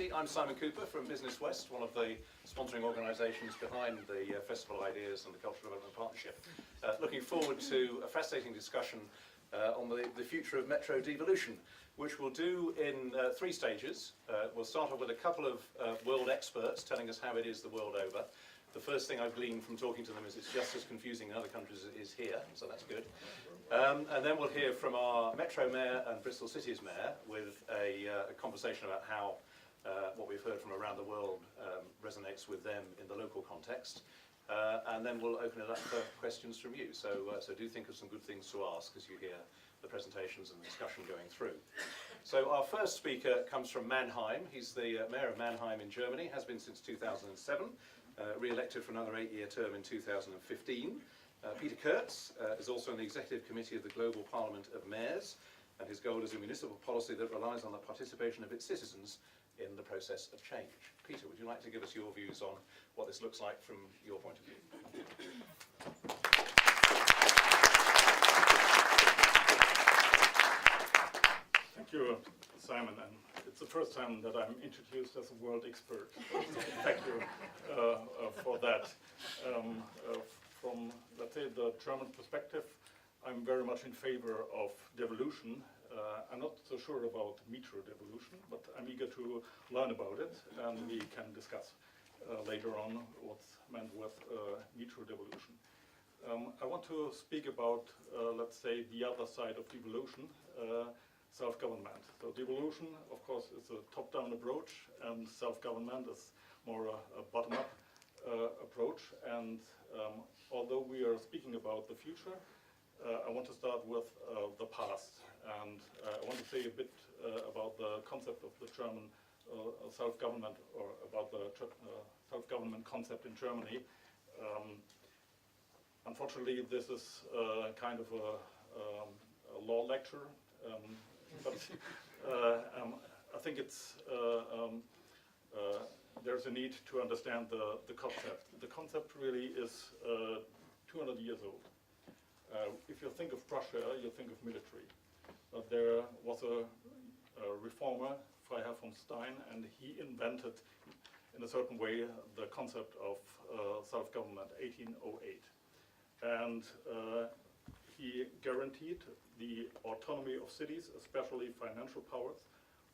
City. I'm Simon Cooper from Business West, one of the sponsoring organisations behind the Festival of Ideas and the Cultural Development Partnership. Looking forward to a fascinating discussion on the future of Metro Devolution, which we'll do in 3 stages. We'll start off with a couple of world experts telling us how it is the world over. The first thing I've gleaned from talking to them is it's just as confusing in other countries as it is here, so that's good. And then we'll hear from our Metro Mayor and Bristol City's Mayor with a conversation about how what we've heard from around the world resonates with them in the local context. And then we'll open it up for questions from you. So do think of some good things to ask as you hear the presentations and the discussion going through. So our first speaker comes from Mannheim. He's the Mayor of Mannheim in Germany, has been since 2007. Re-elected for another 8-year term in 2015. Peter Kurz is also on the Executive Committee of the Global Parliament of Mayors, and his goal is a municipal policy that relies on the participation of its citizens in the process of change. Peter, would you like to give us your views on what this looks like from your point of view? Thank you, Simon. And it's the first time that I'm introduced as a world expert. Thank you for that. From, let's say, the German perspective, I'm very much in favor of devolution. I'm not so sure about metro devolution, but I'm eager to learn about it, and we can discuss later on what's meant with metro devolution. I want to speak about, let's say, the other side of devolution, self-government. So devolution, of course, is a top-down approach, and self-government is more a bottom-up approach. And although we are speaking about the future, I want to start with the past. And I want to say a bit about the concept of the German self-government, or about the self-government concept in Germany. Unfortunately, this is kind of a law lecture. But I think it's there's a need to understand the concept. The concept really is 200 years old. If you think of Prussia, you think of military. But there was a reformer, Freiherr von Stein, and he invented, in a certain way, the concept of self-government, 1808. And he guaranteed the autonomy of cities, especially financial powers,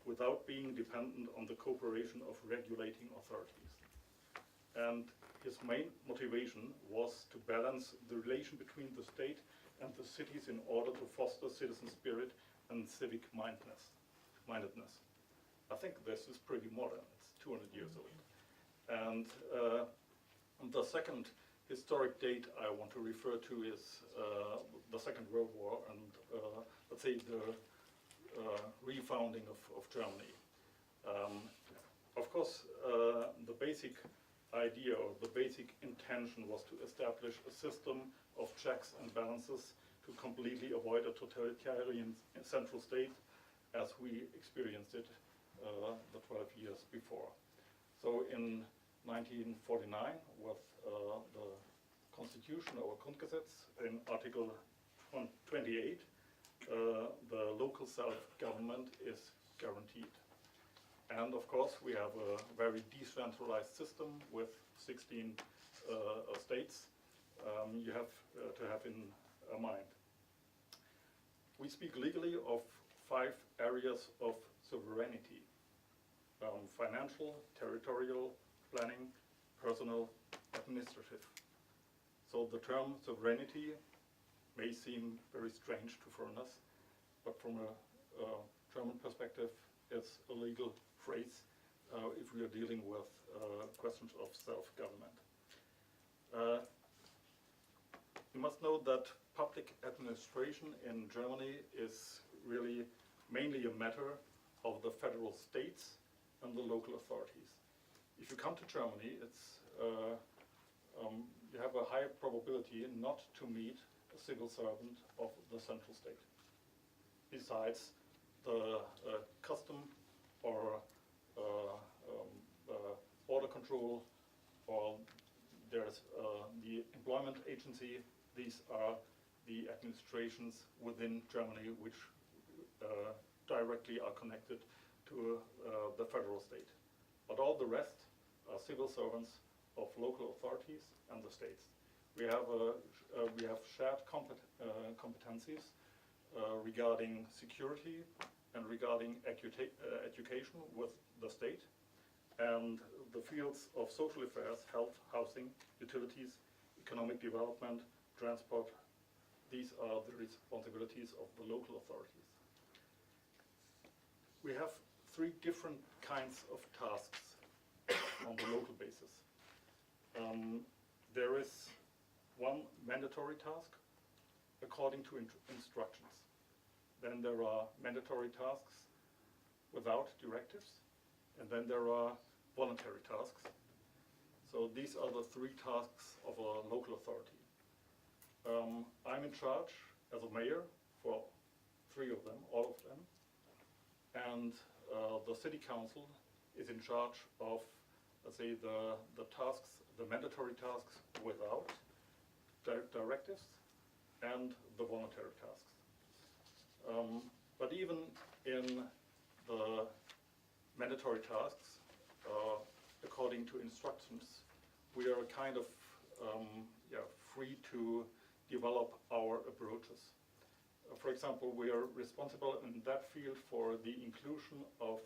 without being dependent on the cooperation of regulating authorities. And his main motivation was to balance the relation between the state and the cities in order to foster citizen spirit and civic mindedness. I think this is pretty modern. It's 200 years old. And the second historic date I want to refer to is the Second World War and, let's say, the refounding of Germany. Of course, the basic idea or the basic intention was to establish a system of checks and balances to completely avoid a totalitarian central state as we experienced it the 12 years before. So in 1949, with the Constitution, our Grundgesetz, in Article 28, the local self-government is guaranteed. And of course, we have a very decentralized system with 16 states. You have to have in mind. We speak legally of 5 areas of sovereignty: financial, territorial, planning, personal, administrative. So the term sovereignty may seem very strange to foreigners, but from a German perspective, it's a legal phrase if we are dealing with questions of self-government. You must know that public administration in Germany is really mainly a matter of the federal states and the local authorities. If you come to Germany, it's you have a higher probability not to meet a civil servant of the central state. Besides the custom or border control, or there's the employment agency. These are the administrations within Germany which directly are connected to the federal state. but all the rest are civil servants of local authorities and the states. We have shared competencies regarding security and regarding education with the state, and the fields of social affairs, health, housing, utilities, economic development, transport. These are the responsibilities of the local authorities. We have three different kinds of tasks on the local basis. There is one mandatory task according to instructions. Then there are mandatory tasks without directives, and then there are voluntary tasks. So these are the three tasks of a local authority. I'm in charge as a mayor for three of them, all of them, and the city council is in charge of, let's say, the tasks, the mandatory tasks without directives and the voluntary tasks. But even in the mandatory tasks, according to instructions, we are kind of free to develop our approaches. For example, we are responsible in that field for the inclusion of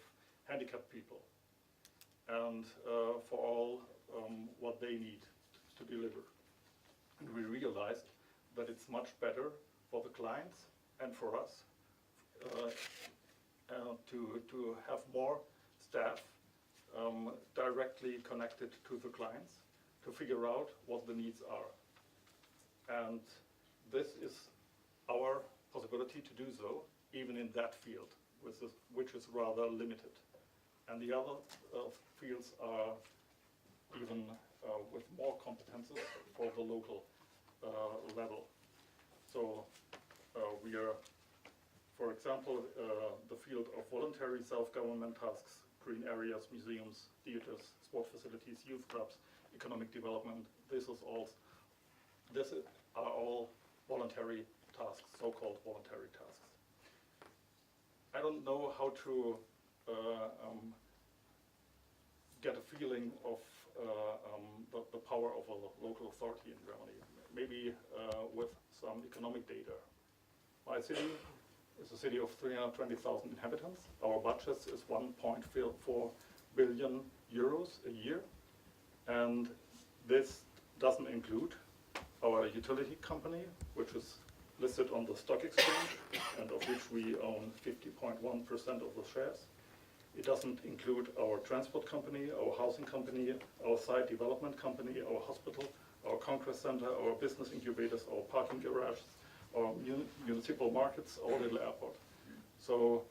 handicapped people and for all what they need to deliver. And we realized that it's much better for the clients and for us to have more staff directly connected to the clients to figure out what the needs are. And this is our possibility to do so, even in that field, which is rather limited. And the other fields are even with more competences for the local level. So we are, for example, the field of voluntary self-government tasks, green areas, museums, theaters, sport facilities, youth clubs, economic development. These are all voluntary tasks, so-called voluntary tasks. I don't know how to get a feeling of the power of a local authority in Germany, maybe with some economic data. My city is a city of 320,000 inhabitants. Our budget is 1.4 billion euros a year, and this doesn't include our utility company, which is listed on the stock exchange and of which we own 50.1% of the shares. It doesn't include our transport company, our housing company, our site development company, our hospital, our congress center, our business incubators, our parking garages, our municipal markets, our little airport. So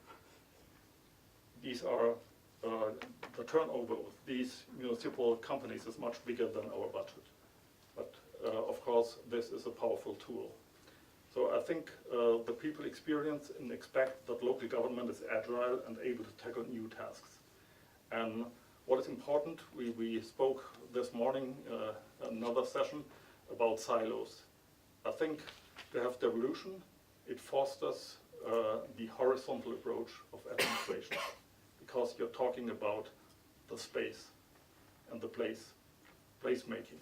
these are the turnover of these municipal companies is much bigger than our budget. But of course, this is a powerful tool. So I think the people experience and expect that local government is agile and able to tackle new tasks. And what is important, we spoke this morning, another session, about silos. I think to have devolution, it fosters the horizontal approach of administration, because you're talking about the space and the placemaking.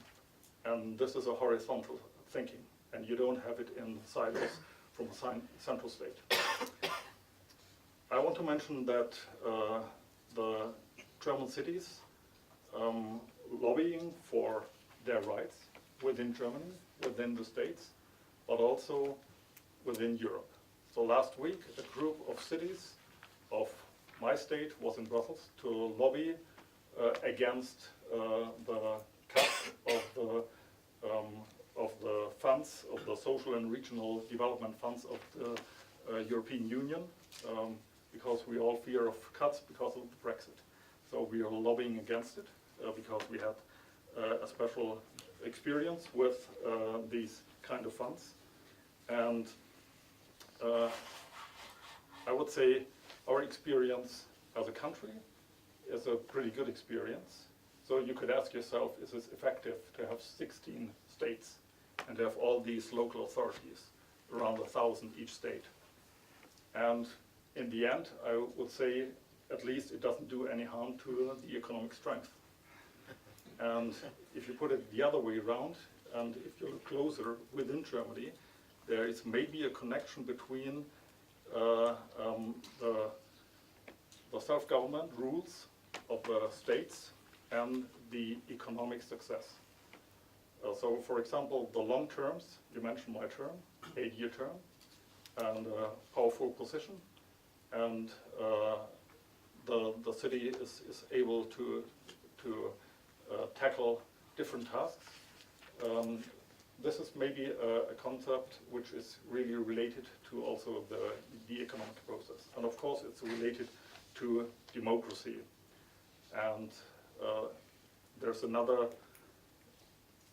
And this is a horizontal thinking, and you don't have it in silos from a central state. I want to mention that the German cities lobbying for their rights within Germany, within the states, but also within Europe. So last week, a group of cities of my state was in Brussels to lobby against the cut of the funds, of the social and regional development funds of the European Union, because we all fear of cuts because of Brexit. So we are lobbying against it because we had a special experience with these kind of funds. And I would say our experience as a country is a pretty good experience. So you could ask yourself, is this effective to have 16 states and to have all these local authorities, around 1,000 each state? And in the end, I would say at least it doesn't do any harm to the economic strength. And if you put it the other way around, and if you look closer within Germany, there is maybe a connection between the self-government rules of the states and the economic success. So, for example, the long terms, you mentioned my term, 8-year term, and powerful position, and the city is able to tackle different tasks. This is maybe a concept which is really related to also the economic process. And of course it's related to democracy. And there's another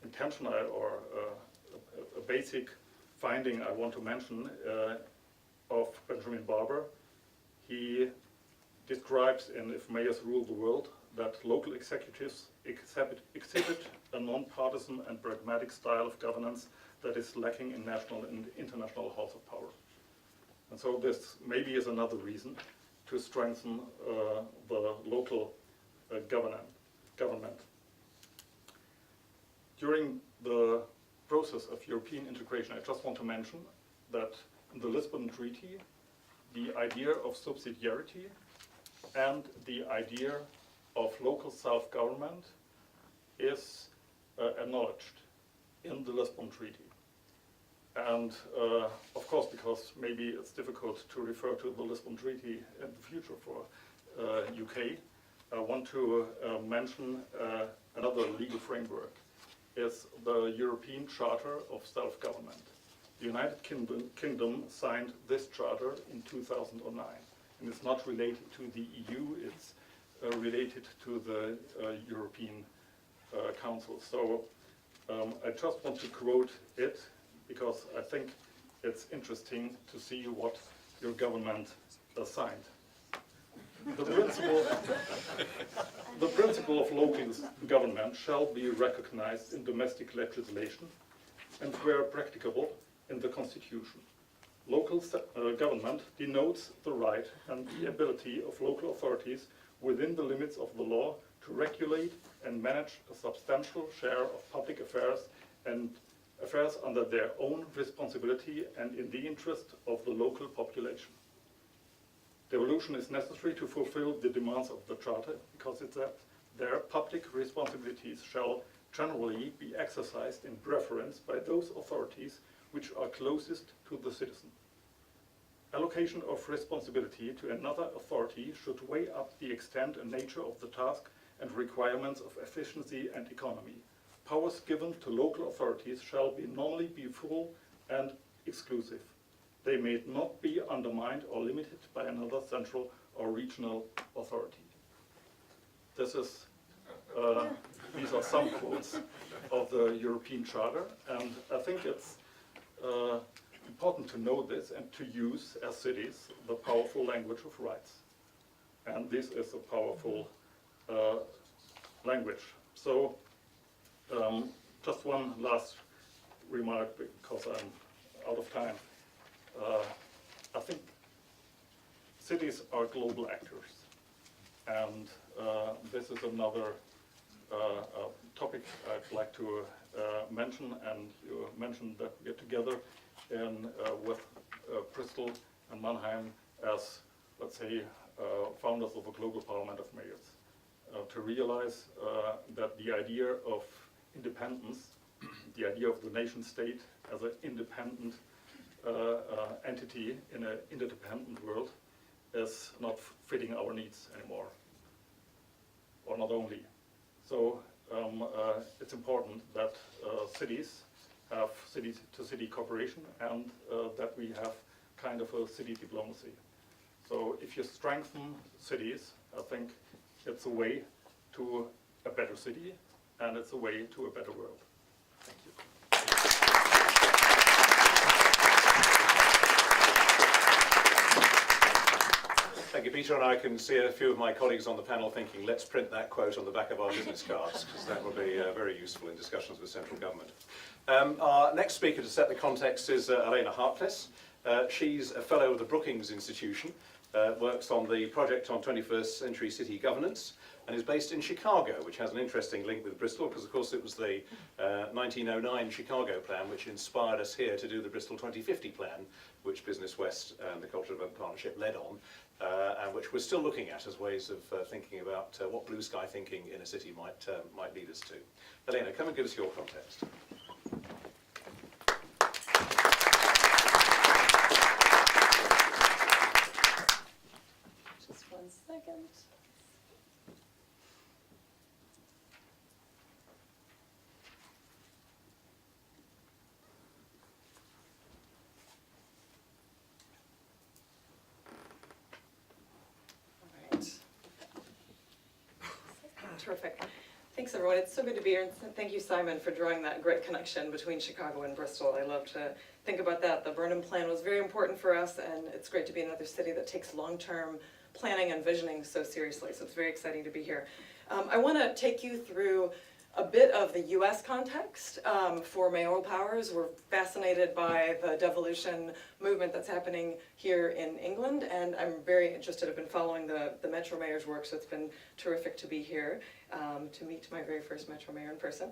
intention or a basic finding I want to mention of Benjamin Barber. He describes in If Mayors Rule the World that local executives exhibit a non-partisan and pragmatic style of governance that is lacking in national and international halls of power. And so this maybe is another reason to strengthen the local government. During the process of European integration, I just want to mention that in the Lisbon Treaty, the idea of subsidiarity and the idea of local self-government is acknowledged in the Lisbon Treaty. And of course, because maybe it's difficult to refer to the Lisbon Treaty in the future for UK, I want to mention another legal framework. Is the European Charter of Self-Government. The United Kingdom signed this charter in 2009, and it's not related to the EU, it's related to the European Council. So I just want to quote it because I think it's interesting to see what your government signed. The principle of local government shall be recognized in domestic legislation and, where practicable, in the Constitution. Local government denotes the right and the ability of local authorities within the limits of the law to regulate and manage a substantial share of public affairs and affairs under their own responsibility and in the interest of the local population. Devolution is necessary to fulfill the demands of the Charter because it's that their public responsibilities shall generally be exercised in preference by those authorities which are closest to the citizen. Allocation of responsibility to another authority should weigh up the extent and nature of the task and requirements of efficiency and economy. Powers given to local authorities shall normally be full and exclusive. They may not be undermined or limited by another central or regional authority. This is, these are some quotes of the European Charter, and I think it's important to know this and to use as cities the powerful language of rights. And this is a powerful language. So just one last remark because I'm out of time. I think cities are global actors, and this is another topic I'd like to mention, and you mentioned that we are together with Bristol and Mannheim as, let's say, founders of a global parliament of mayors, to realize that the idea of independence, the idea of the nation state as an independent entity in an interdependent world is not fitting our needs anymore, or not only. So it's important that cities have city-to-city cooperation and that we have kind of a city diplomacy. So if you strengthen cities, I think it's a way to a better city and it's a way to a better world. Thank you. Thank you, Peter, and I can see a few of my colleagues on the panel thinking, let's print that quote on the back of our business cards, because that will be very useful in discussions with central government. Our next speaker to set the context is Alaina Harkness. She's a fellow of the Brookings Institution, works on the project on 21st century city governance, and is based in Chicago, which has an interesting link with Bristol, because of course it was the 1909 Chicago plan which inspired us here to do the Bristol 2050 plan, which Business West and the Cultural Development Partnership led on, and which we're still looking at as ways of thinking about what blue sky thinking in a city might lead us to. Alaina, come and give us your context. Just 1 second. Terrific. Thanks, everyone. It's so good to be here. And thank you, Simon, for drawing that great connection between Chicago and Bristol. I love to think about that. The Burnham Plan was very important for us, and it's great to be in another city that takes long-term planning and visioning so seriously. So it's very exciting to be here. I want to take you through a bit of the U.S. context for mayoral powers. We're fascinated by the devolution movement that's happening here in England, and I'm very interested. I've been following the Metro Mayor's work, so it's been terrific to be here, to meet my very first Metro Mayor in person,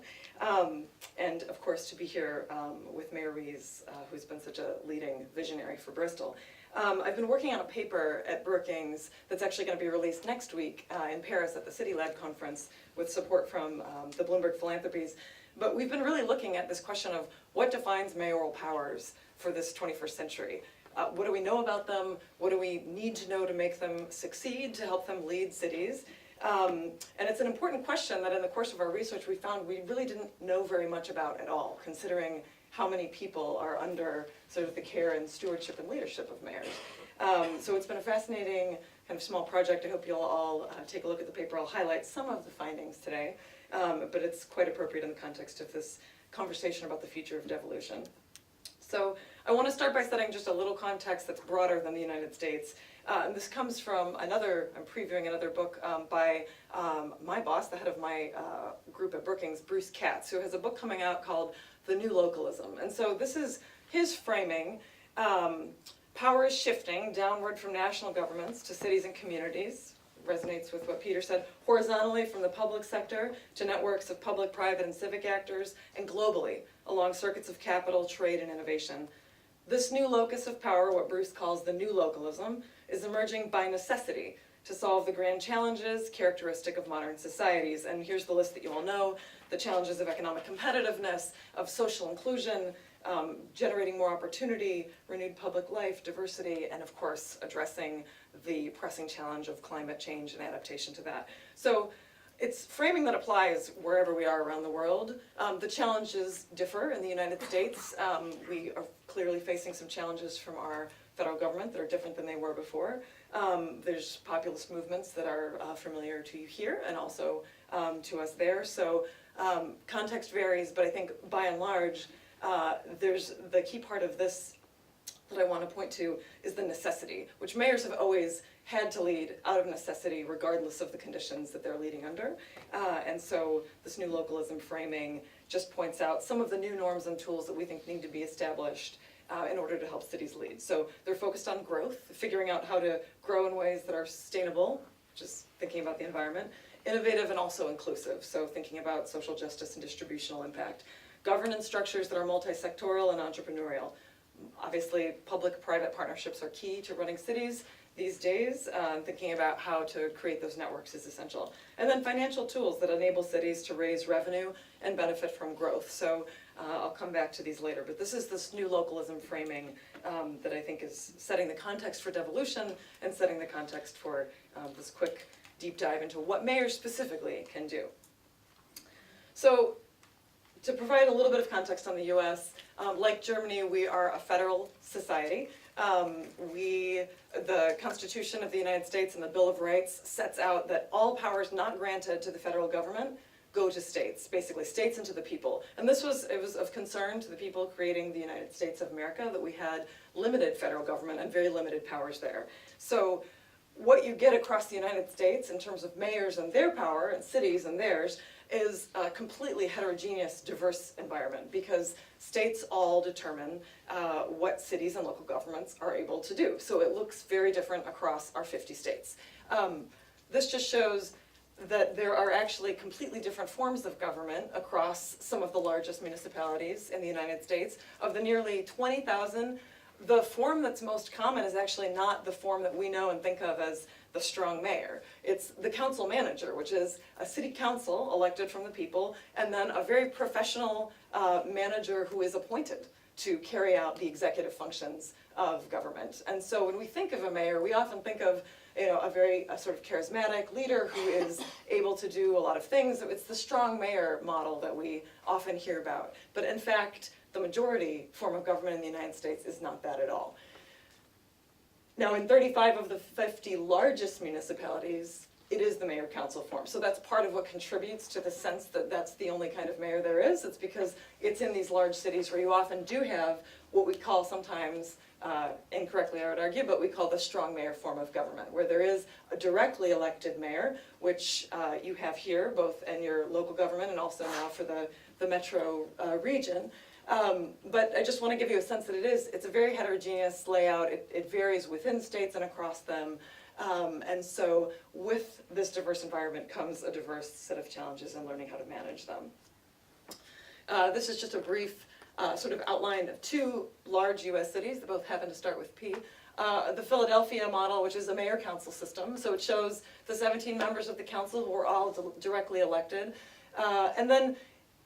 and of course to be here with Mayor Rees, who's been such a leading visionary for Bristol. I've been working on a paper at Brookings that's actually going to be released next week in Paris at the City-led conference with support from the Bloomberg Philanthropies. But we've been really looking at this question of what defines mayoral powers for this 21st century. What do we know about them? What do we need to know to make them succeed, to help them lead cities? And it's an important question that in the course of our research we found we really didn't know very much about at all, considering how many people are under sort of the care and stewardship and leadership of mayors. So it's been a fascinating kind of small project. I hope you'll all take a look at the paper. I'll highlight some of the findings today, but it's quite appropriate in the context of this conversation about the future of devolution. So I want to start by setting just a little context that's broader than the United States. And this comes from I'm previewing another book by my boss, the head of my group at Brookings, Bruce Katz, who has a book coming out called The New Localism. And so this is his framing. Power is shifting downward from national governments to cities and communities. Resonates with what Peter said, horizontally from the public sector to networks of public, private, and civic actors, and globally along circuits of capital, trade, and innovation. This new locus of power, what Bruce calls the new localism, is emerging by necessity to solve the grand challenges characteristic of modern societies. And here's the list that you all know: the challenges of economic competitiveness, of social inclusion, generating more opportunity, renewed public life, diversity, and of course addressing the pressing challenge of climate change and adaptation to that. So it's framing that applies wherever we are around the world. The challenges differ in the United States. We are clearly facing some challenges from our federal government that are different than they were before. There's populist movements that are familiar to you here and also to us there. So context varies, but I think by and large, there's the key part of this that I want to point to is the necessity, which mayors have always had to lead out of necessity regardless of the conditions that they're leading under. And so this new localism framing just points out some of the new norms and tools that we think need to be established in order to help cities lead. So they're focused on growth, figuring out how to grow in ways that are sustainable, just thinking about the environment, innovative and also inclusive, so thinking about social justice and distributional impact, governance structures that are multi-sectoral and entrepreneurial. Obviously, public-private partnerships are key to running cities these days. Thinking about how to create those networks is essential. And then financial tools that enable cities to raise revenue and benefit from growth. So I'll come back to these later, but this is this new localism framing that I think is setting the context for devolution and setting the context for this quick deep dive into what mayors specifically can do. So to provide a little bit of context on the US, like Germany, we are a federal society. The Constitution of the United States and the Bill of Rights sets out that all powers not granted to the federal government go to states, basically states and to the people. And it was of concern to the people creating the United States of America that we had limited federal government and very limited powers there. So what you get across the United States in terms of mayors and their power and cities and theirs is a completely heterogeneous, diverse environment because states all determine what cities and local governments are able to do. So it looks very different across our 50 states. This just shows that there are actually completely different forms of government across some of the largest municipalities in the United States. Of the nearly 20,000, the form that's most common is actually not the form that we know and think of as the strong mayor. It's the council manager, which is a city council elected from the people, and then a very professional manager who is appointed to carry out the executive functions of government. And so when we think of a mayor, we often think of a very sort of charismatic leader who is able to do a lot of things. It's the strong mayor model that we often hear about. But in fact, the majority form of government in the United States is not that at all. Now, in 35 of the 50 largest municipalities, it is the mayor-council form. So that's part of what contributes to the sense that that's the only kind of mayor there is. It's because it's in these large cities where you often do have what we call sometimes, incorrectly I would argue, but we call the strong mayor form of government, where there is a directly elected mayor, which you have here, both in your local government and also now for the metro region. But I just want to give you a sense that it's a very heterogeneous layout. It varies within states and across them. And so with this diverse environment comes a diverse set of challenges in learning how to manage them. This is just a brief sort of outline of two large US cities that both happen to start with P. The Philadelphia model, which is a mayor-council system. So it shows the 17 members of the council who are all directly elected. And then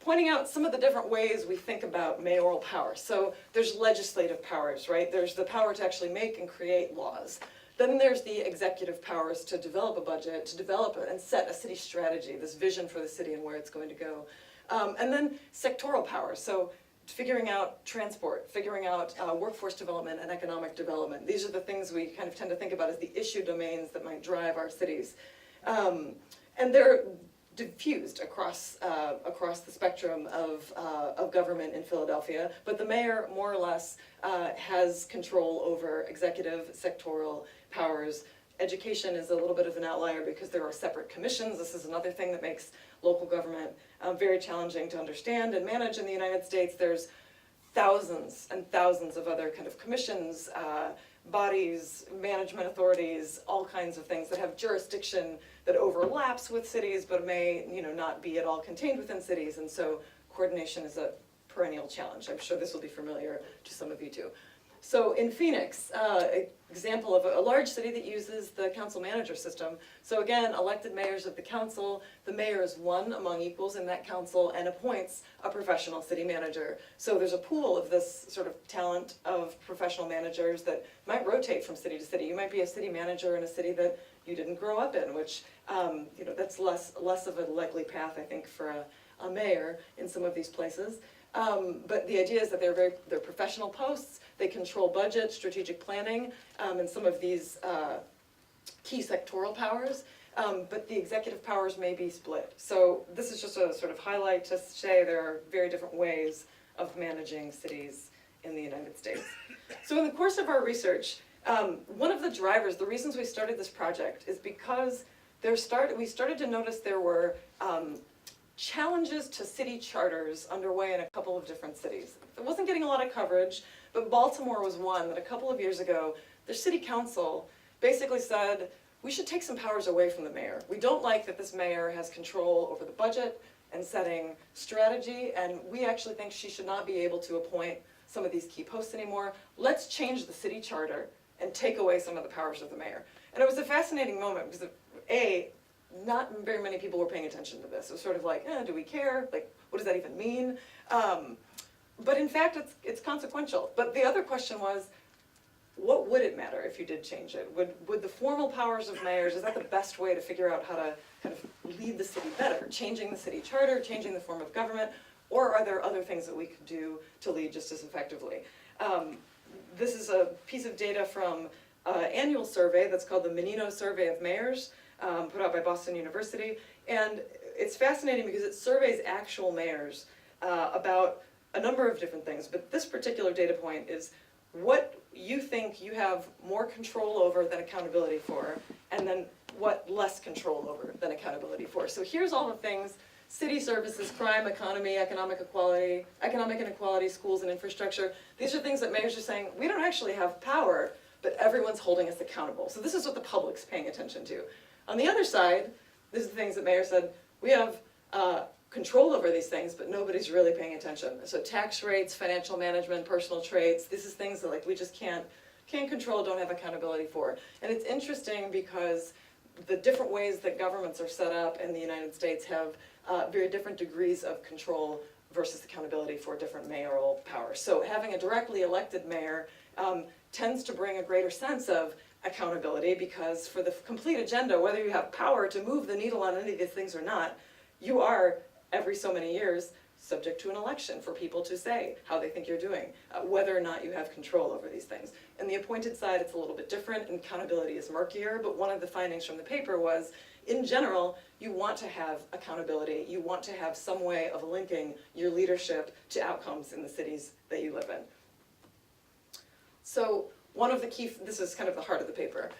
pointing out some of the different ways we think about mayoral power. So there's legislative powers, right? There's the power to actually make and create laws. Then there's the executive powers to develop a budget, to develop and set a city strategy, this vision for the city and where it's going to go. And then sectoral powers, so figuring out transport, figuring out workforce development and economic development. These are the things we kind of tend to think about as the issue domains that might drive our cities. And they're diffused across the spectrum of government in Philadelphia, but the mayor more or less has control over executive sectoral powers. Education is a little bit of an outlier because there are separate commissions. This is another thing that makes local government very challenging to understand and manage in the United States. There's thousands and thousands of other kind of commissions, bodies, management authorities, all kinds of things that have jurisdiction that overlaps with cities but may not be at all contained within cities, and so coordination is a perennial challenge. I'm sure this will be familiar to some of you too. So in Phoenix, example of a large city that uses the council manager system. So again, elected mayors of the council, the mayor is one among equals in that council and appoints a professional city manager. So there's a pool of this sort of talent of professional managers that might rotate from city to city. You might be a city manager in a city that you didn't grow up in, which that's less of a likely path, I think, for a mayor in some of these places. But the idea is that they're professional posts. They control budget, strategic planning, and some of these key sectoral powers. But the executive powers may be split. So this is just a sort of highlight to say there are very different ways of managing cities in the United States. So in the course of our research, one of the drivers, the reasons we started this project is because we started to notice there were challenges to city charters underway in a couple of different cities. It wasn't getting a lot of coverage, but Baltimore was one that a couple of years ago, their city council basically said, we should take some powers away from the mayor. We don't like that this mayor has control over the budget and setting strategy, and we actually think she should not be able to appoint some of these key posts anymore. Let's change the city charter and take away some of the powers of the mayor. And it was a fascinating moment because not very many people were paying attention to this. It was sort of like, do we care? Like, what does that even mean? But in fact, it's consequential. But the other question was, what would it matter if you did change it? Would the formal powers of mayors, is that the best way to figure out how to kind of lead the city better? Changing the city charter, changing the form of government, or are there other things that we could do to lead just as effectively? This is a piece of data from an annual survey that's called the Menino Survey of Mayors, put out by Boston University. And it's fascinating because it surveys actual mayors about a number of different things. But this particular data point is what you think you have more control over than accountability for, and then what less control over than accountability for. So here's all the things city services, crime, economy, economic inequality, schools and infrastructure. These are things that mayors are saying, we don't actually have power, but everyone's holding us accountable. So this is what the public's paying attention to. On the other side, these are the things that mayors said, we have control over these things, but nobody's really paying attention. So tax rates, financial management, personal traits, this is things that like we just can't control, don't have accountability for. And it's interesting because the different ways that governments are set up in the United States have very different degrees of control versus accountability for different mayoral powers. So having a directly elected mayor tends to bring a greater sense of accountability, because for the complete agenda, whether you have power to move the needle on any of these things or not, you are, every so many years, subject to an election for people to say how they think you're doing, whether or not you have control over these things. In the appointed side, it's a little bit different, and accountability is murkier, but one of the findings from the paper was, in general, you want to have accountability, you want to have some way of linking your leadership to outcomes in the cities that you live in. So one of the key, this is kind of the heart of the paper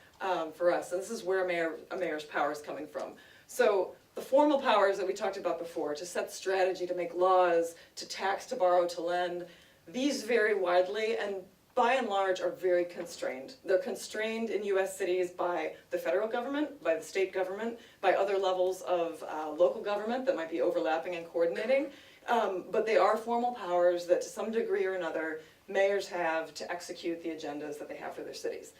for us, and this is where a mayor's power is coming from. So the formal powers that we talked about before, to set strategy, to make laws, to tax, to borrow, to lend, these vary widely and by and large are very constrained. They're constrained in US cities by the federal government, by the state government, by other levels of local government that might be overlapping and coordinating, but they are formal powers that to some degree or another mayors have to execute the agendas that they have for their cities.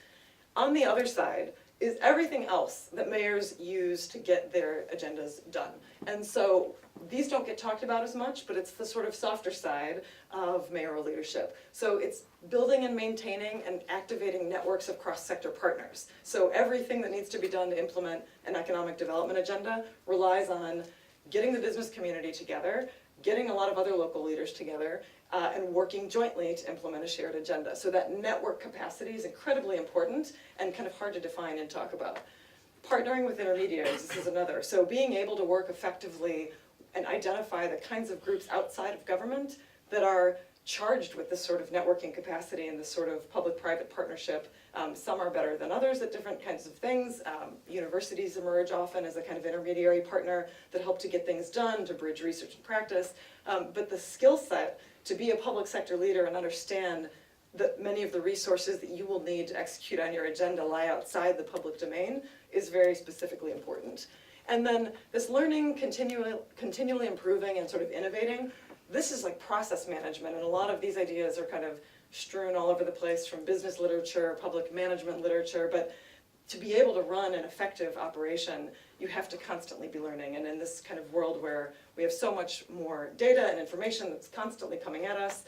On the other side is everything else that mayors use to get their agendas done. And so these don't get talked about as much, but it's the sort of softer side of mayoral leadership. So it's building and maintaining and activating networks of cross-sector partners. So everything that needs to be done to implement an economic development agenda relies on getting the business community together, getting a lot of other local leaders together, and working jointly to implement a shared agenda. So that network capacity is incredibly important and kind of hard to define and talk about. Partnering with intermediaries, this is another. So being able to work effectively and identify the kinds of groups outside of government that are charged with this sort of networking capacity and this sort of public-private partnership. Some are better than others at different kinds of things. Universities emerge often as a kind of intermediary partner that help to get things done, to bridge research and practice. But the skill set to be a public sector leader and understand that many of the resources that you will need to execute on your agenda lie outside the public domain is very specifically important. And then this learning, continually improving and sort of innovating, this is like process management, and a lot of these ideas are kind of strewn all over the place from business literature, public management literature, but to be able to run an effective operation, you have to constantly be learning. And in this kind of world where we have so much more data and information that's constantly coming at us,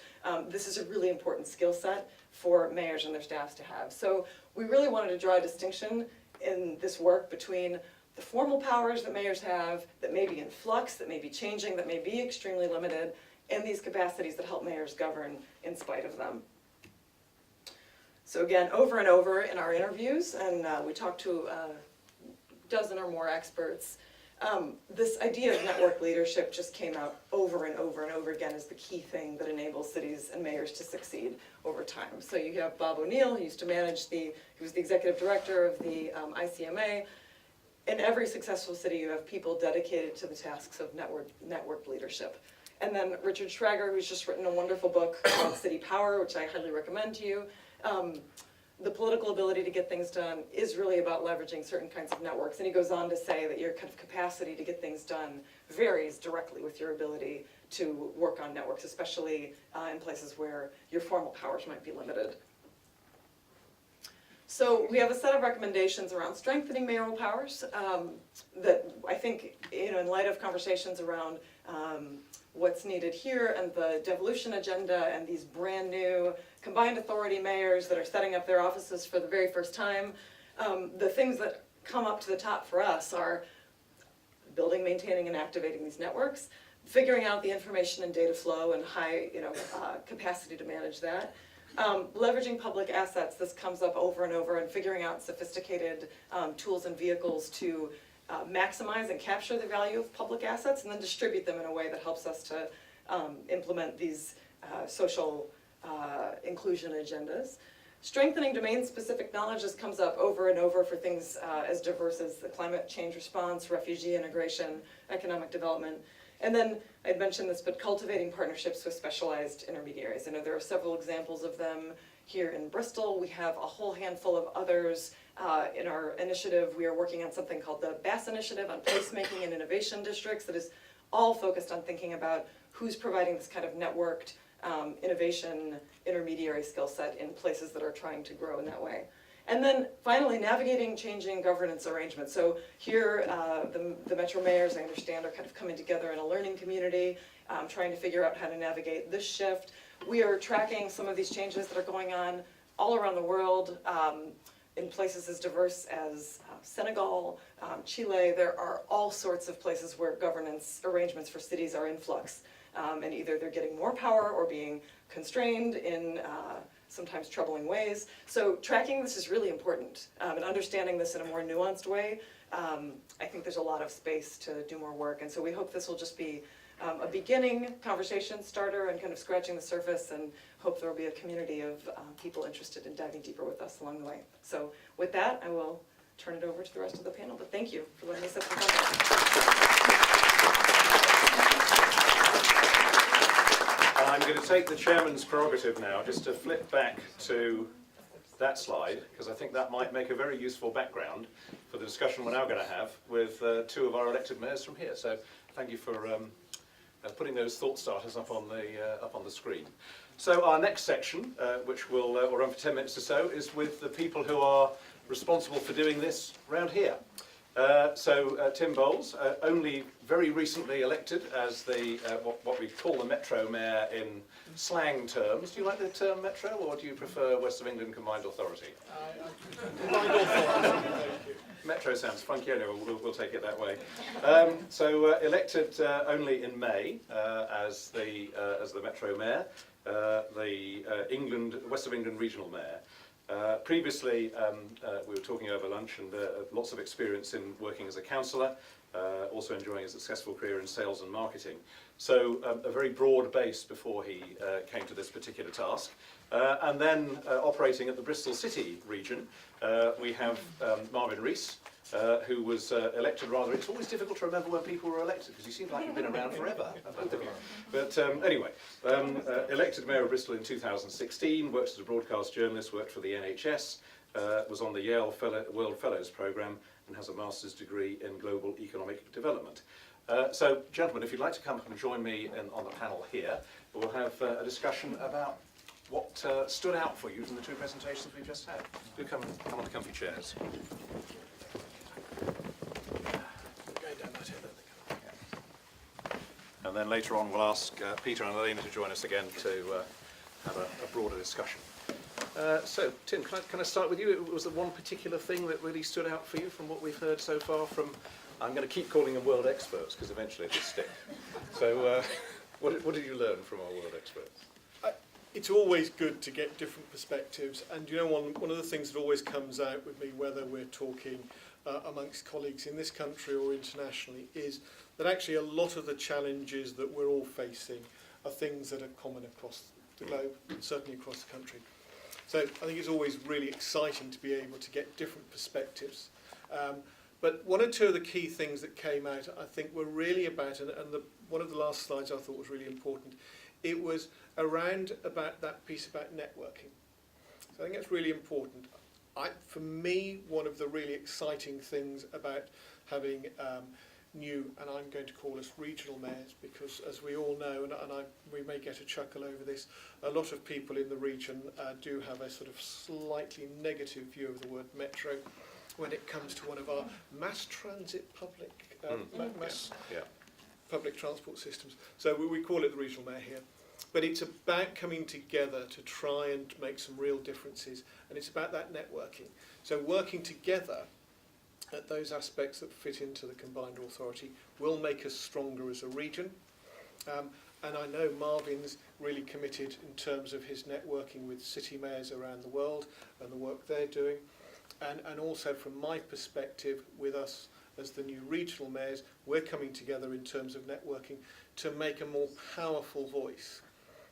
this is a really important skill set for mayors and their staffs to have. So we really wanted to draw a distinction in this work between the formal powers that mayors have, that may be in flux, that may be changing, that may be extremely limited, and these capacities that help mayors govern in spite of them. So again, over and over in our interviews, and we talked to a dozen or more experts, this idea of network leadership just came out over and over and over again as the key thing that enables cities and mayors to succeed over time. So you have Bob O'Neill, who used to manage he was the executive director of the ICMA. In every successful city, you have people dedicated to the tasks of network leadership. And then Richard Schrager, who's just written a wonderful book called City Power, which I highly recommend to you. The political ability to get things done is really about leveraging certain kinds of networks. And he goes on to say that your kind of capacity to get things done varies directly with your ability to work on networks, especially in places where your formal powers might be limited. So we have a set of recommendations around strengthening mayoral powers that I think, in light of conversations around what's needed here and the devolution agenda and these brand new combined authority mayors that are setting up their offices for the very first time, the things that come up to the top for us are building, maintaining, and activating these networks, figuring out the information and data flow and high capacity to manage that. Leveraging public assets, this comes up over and over, and figuring out sophisticated tools and vehicles to maximize and capture the value of public assets and then distribute them in a way that helps us to implement these social inclusion agendas. Strengthening domain-specific knowledge, this comes up over and over for things as diverse as the climate change response, refugee integration, economic development. And then, I'd mentioned this, but cultivating partnerships with specialized intermediaries. I know there are several examples of them here in Bristol. We have a whole handful of others. In our initiative, we are working on something called the BASS Initiative on Placemaking and Innovation Districts that is all focused on thinking about who's providing this kind of networked innovation intermediary skill set in places that are trying to grow in that way. And then finally, navigating changing governance arrangements. So here, the Metro Mayors, I understand, are kind of coming together in a learning community, trying to figure out how to navigate this shift. We are tracking some of these changes that are going on all around the world, in places as diverse as Senegal, Chile. There are all sorts of places where governance arrangements for cities are in flux. And either they're getting more power or being constrained in sometimes troubling ways. So tracking this is really important, and understanding this in a more nuanced way. I think there's a lot of space to do more work, and so we hope this will just be a beginning conversation starter and kind of scratching the surface, and hope there will be a community of people interested in diving deeper with us along the way. So with that, I will turn it over to the rest of the panel, but thank you for letting me set the context. I'm going to take the chairman's prerogative now just to flip back to that slide, because I think that might make a very useful background for the discussion we're now going to have with two of our elected mayors from here. So thank you for putting those thought starters up on the screen. So our next section, which will run for 10 minutes or so, is with the people who are responsible for doing this round here. Tim Bowles, only very recently elected as the what we call the Metro Mayor in slang terms. Do you like the term Metro, or do you prefer West of England Combined Authority? Combined Authority. Metro sounds funky, anyway, we'll take it that way. Elected only in May as the Metro Mayor, the West of England Regional Mayor. Previously, we were talking over lunch, and lots of experience in working as a councillor, also enjoying a successful career in sales and marketing. So a very broad base before he came to this particular task. And then operating at the Bristol City Region, we have Marvin Rees, who was elected rather. It's always difficult to remember when people were elected, because you seem like you've been around forever. But anyway, elected Mayor of Bristol in 2016, worked as a broadcast journalist, worked for the NHS, was on the Yale World Fellows Programme, and has a master's degree in global economic development. So, gentlemen, if you'd like to come and join me on the panel here, we'll have a discussion about what stood out for you from the two presentations we've just had. Do come on the comfy chairs. And then later on we'll ask Peter and Alaina to join us again to have a broader discussion. So, Tim, can I start with you? Was there one particular thing that really stood out for you from what we've heard so far from, I'm going to keep calling them world experts because eventually it'll stick. So what did you learn from our world experts? It's always good to get different perspectives, and you know, one of the things that always comes out with me, whether we're talking amongst colleagues in this country or internationally, is that actually a lot of the challenges that we're all facing are things that are common across the globe, certainly across the country. So I think it's always really exciting to be able to get different perspectives. But one or two of the key things that came out, I think, were really about, and one of the last slides I thought was really important, it was around about that piece about networking. So I think that's really important. For me, one of the really exciting things about having new, and I'm going to call us regional mayors, because as we all know, and we may get a chuckle over this, a lot of people in the region do have a sort of slightly negative view of the word metro when it comes to one of our mass transit public public transport systems. So we call it the regional mayor here. But it's about coming together to try and make some real differences, and it's about that networking. So working together at those aspects that fit into the combined authority will make us stronger as a region. And I know Marvin's really committed in terms of his networking with city mayors around the world and the work they're doing. And also from my perspective with us as the new regional mayors, we're coming together in terms of networking to make a more powerful voice.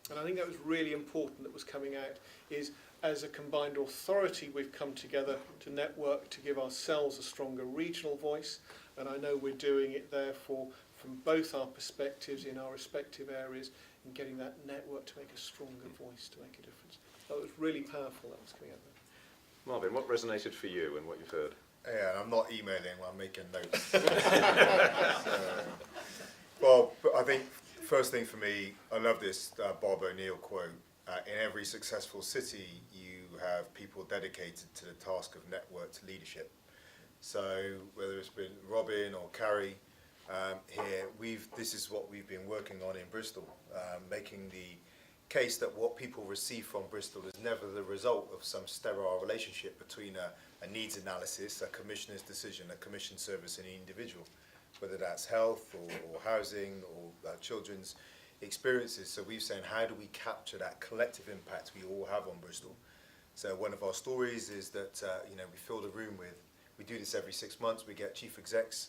And I think that was really important that was coming out, is as a combined authority we've come together to network to give ourselves a stronger regional voice, and I know we're doing it therefore from both our perspectives in our respective areas and getting that network to make a stronger voice to make a difference. That was really powerful, that was coming out there. Marvin, what resonated for you in what you've heard? Yeah, and I'm not emailing while I'm making notes. Well, I think first thing for me, I love this Bob O'Neill quote. In every successful city, you have people dedicated to the task of networked leadership. So whether it's been Robin or Carrie here, this is what we've been working on in Bristol, making the case that what people receive from Bristol is never the result of some sterile relationship between a needs analysis, a commissioner's decision, a commission service, and an individual, whether that's health or housing or children's experiences. So we've said, how do we capture that collective impact we all have on Bristol? So one of our stories is that we fill the room with, we do this every 6 months, we get chief execs,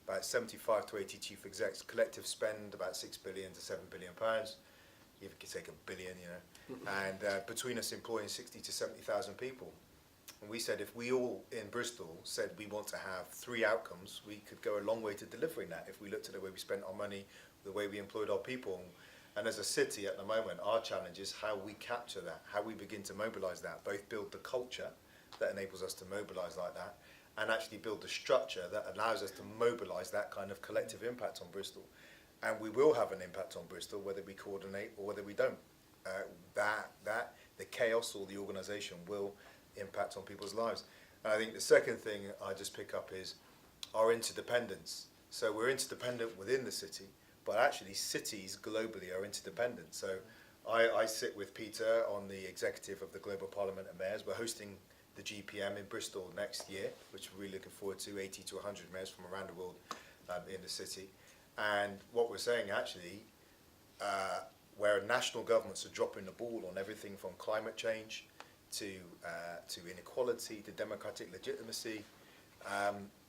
about 75 to 80 chief execs, collective spend about 6 billion to 7 billion pounds. You could take a billion, and between us employing 60 to 70,000 people. And we said if we all in Bristol said we want to have 3 outcomes, we could go a long way to delivering that if we looked at the way we spent our money, the way we employed our people. And as a city at the moment, our challenge is how we capture that, how we begin to mobilise that, both build the culture that enables us to mobilise like that, and actually build the structure that allows us to mobilise that kind of collective impact on Bristol. And we will have an impact on Bristol, whether we coordinate or whether we don't. The chaos or the organisation will impact on people's lives. And I think the second thing I just pick up is our interdependence. So we're interdependent within the city, but actually cities globally are interdependent. So I sit with Peter on the executive of the Global Parliament of Mayors. We're hosting the GPM in Bristol next year, which we're really looking forward to, 80 to 100 mayors from around the world in the city. And what we're saying actually, where national governments are dropping the ball on everything from climate change to inequality to democratic legitimacy,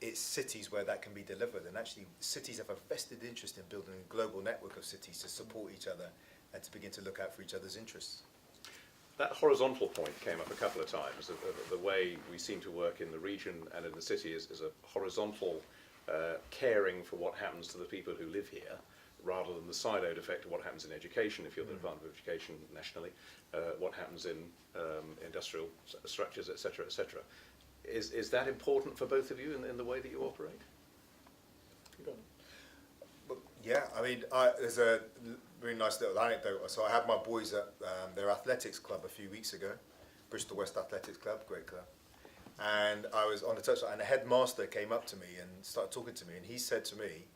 it's cities where that can be delivered. And actually cities have a vested interest in building a global network of cities to support each other and to begin to look out for each other's interests. That horizontal point came up a couple of times. The way we seem to work in the region and in the city is a horizontal caring for what happens to the people who live here, rather than the siloed effect of what happens in education, if you're the Department of Education nationally, what happens in industrial structures, etc., etc. Is that important for both of you in the way that you operate? Yeah, I mean, there's a really nice little anecdote. So I had my boys at their athletics club a few weeks ago, Bristol West Athletics Club, great club. And I was on the touchline, and the headmaster came up to me and started talking to me, and he said to me,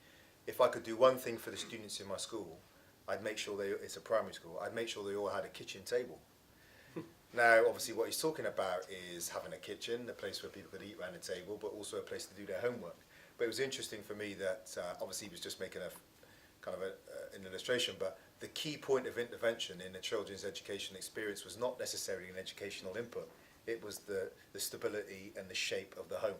if I could do one thing for the students in my school, I'd make sure it's a primary school, I'd make sure they all had a kitchen table. Now, obviously what he's talking about is having a kitchen, a place where people could eat around the table, but also a place to do their homework. But it was interesting for me that, obviously he was just making an illustration, but the key point of intervention in the children's education experience was not necessarily an educational input, it was the stability and the shape of the home.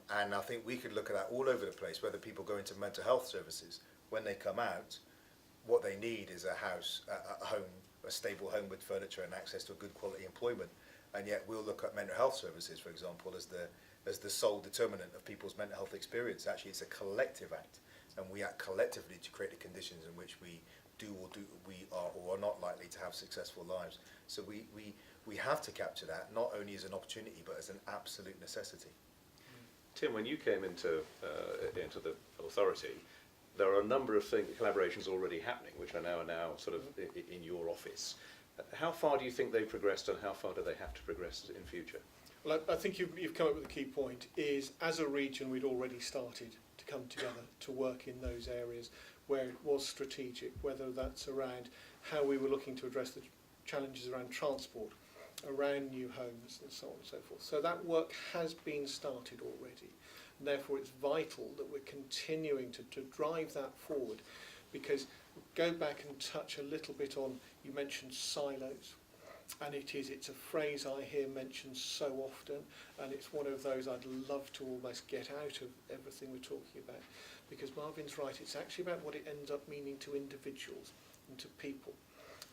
And I think we could look at that all over the place, whether people go into mental health services, when they come out, what they need is a house, a home, a stable home with furniture and access to a good quality employment. And yet we'll look at mental health services, for example, as the sole determinant of people's mental health experience. Actually, it's a collective act, and we act collectively to create the conditions in which we are or are not likely to have successful lives. So we have to capture that, not only as an opportunity, but as an absolute necessity. Tim, when you came into the authority, there are a number of collaborations already happening, which are now sort of in your office. How far do you think they've progressed, and how far do they have to progress in future? Well, I think you've come up with a key point, is as a region we'd already started to come together to work in those areas where it was strategic, whether that's around how we were looking to address the challenges around transport, around new homes and so on and so forth. So that work has been started already, and therefore it's vital that we're continuing to drive that forward, because go back and touch a little bit on, you mentioned silos, and it's a phrase I hear mentioned so often, and it's one of those I'd love to almost get out of everything we're talking about, because Marvin's right, it's actually about what it ends up meaning to individuals and to people.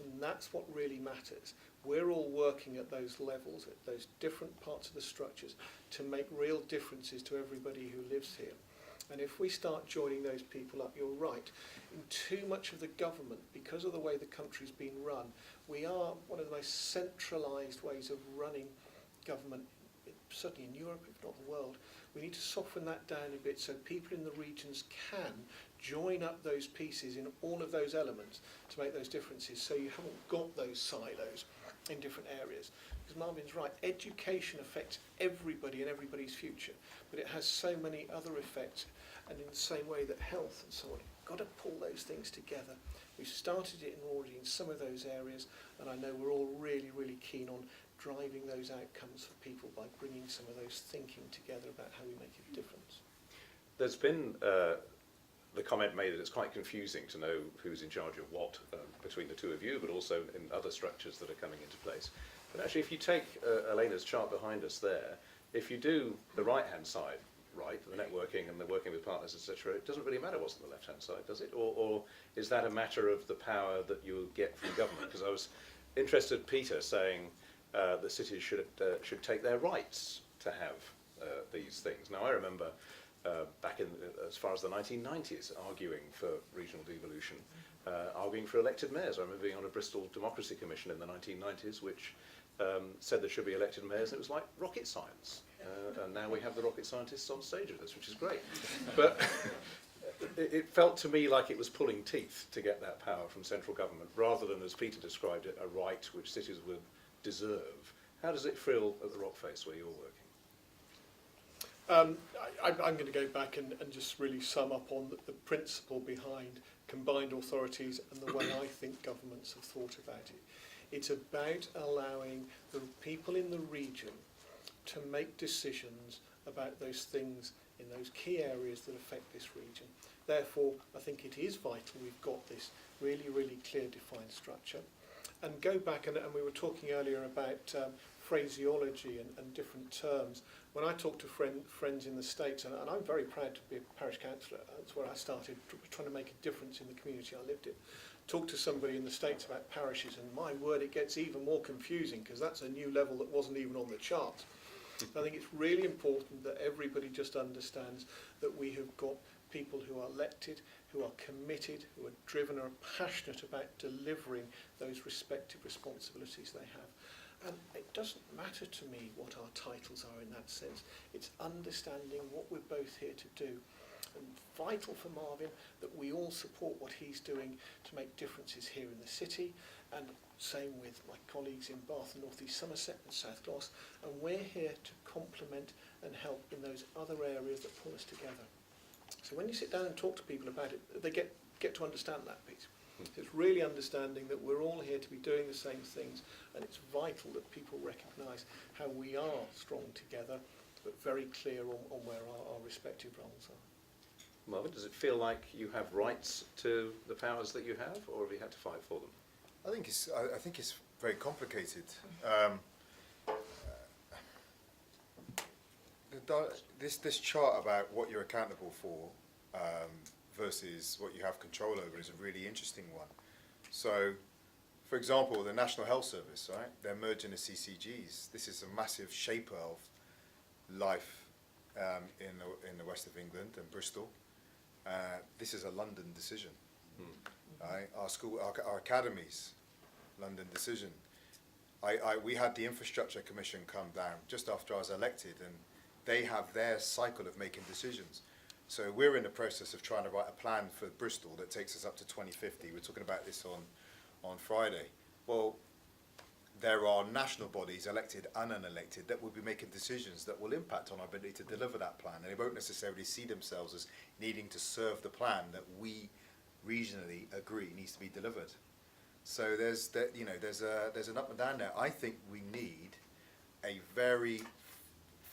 And that's what really matters. We're all working at those levels, at those different parts of the structures, to make real differences to everybody who lives here. And if we start joining those people up, you're right, in too much of the government, because of the way the country's been run, we are one of the most centralised ways of running government, certainly in Europe, if not the world. We need to soften that down a bit so people in the regions can join up those pieces in all of those elements to make those differences, so you haven't got those silos in different areas. Because Marvin's right, education affects everybody and everybody's future, but it has so many other effects, and in the same way that health and so on, you've got to pull those things together. We've started it already in some of those areas, and I know we're all really, really keen on driving those outcomes for people by bringing some of those thinking together about how we make a difference. There's been the comment made that it's quite confusing to know who's in charge of what between the two of you, but also in other structures that are coming into place. But actually, if you take Alaina's chart behind us there, if you do the right-hand side right, the networking and the working with partners, etc., it doesn't really matter what's on the left-hand side, does it? Or is that a matter of the power that you get from government? Because I was interested, Peter, saying that cities should take their rights to have these things. Now, I remember back in as far as the 1990s arguing for regional devolution, arguing for elected mayors. I remember being on a Bristol Democracy Commission in the 1990s, which said there should be elected mayors, and it was like rocket science. And now we have the rocket scientists on stage with us, which is great. But it felt to me like it was pulling teeth to get that power from central government, rather than, as Peter described it, a right which cities would deserve. How does it feel at the Rockface where you're working? I'm going to go back and just really sum up on the principle behind combined authorities and the way I think governments have thought about it. It's about allowing the people in the region to make decisions about those things in those key areas that affect this region. Therefore, I think it is vital we've got this really, really clear defined structure. And go back, and we were talking earlier about phraseology and different terms. When I talk to friends in the States, and I'm very proud to be a parish councillor, that's where I started trying to make a difference in the community I lived in. Talk to somebody in the States about parishes, and my word, it gets even more confusing, because that's a new level that wasn't even on the chart. I think it's really important that everybody just understands that we have got people who are elected, who are committed, who are driven, are passionate about delivering those respective responsibilities they have. And it doesn't matter to me what our titles are in that sense. It's understanding what we're both here to do. And vital for Marvin that we all support what he's doing to make differences here in the city, and same with my colleagues in Bath and North East Somerset and South Gloss. And we're here to complement and help in those other areas that pull us together. So when you sit down and talk to people about it, they get to understand that piece. So it's really understanding that we're all here to be doing the same things, and it's vital that people recognise how we are strong together, but very clear on where our respective roles are. Marvin, does it feel like you have rights to the powers that you have, or have you had to fight for them? I think it's very complicated. This chart about what you're accountable for versus what you have control over is a really interesting one. So, for example, the National Health Service, right? They're merging the CCGs. This is a massive shaper of life in the west of England and Bristol. This is a London decision. Right? Our academies, London decision. We had the Infrastructure Commission come down just after I was elected, and they have their cycle of making decisions. So we're in the process of trying to write a plan for Bristol that takes us up to 2050. We're talking about this on Friday. Well, there are national bodies, elected and unelected, that will be making decisions that will impact on our ability to deliver that plan, and they won't necessarily see themselves as needing to serve the plan that we regionally agree needs to be delivered. So there's an up and down there. I think we need a very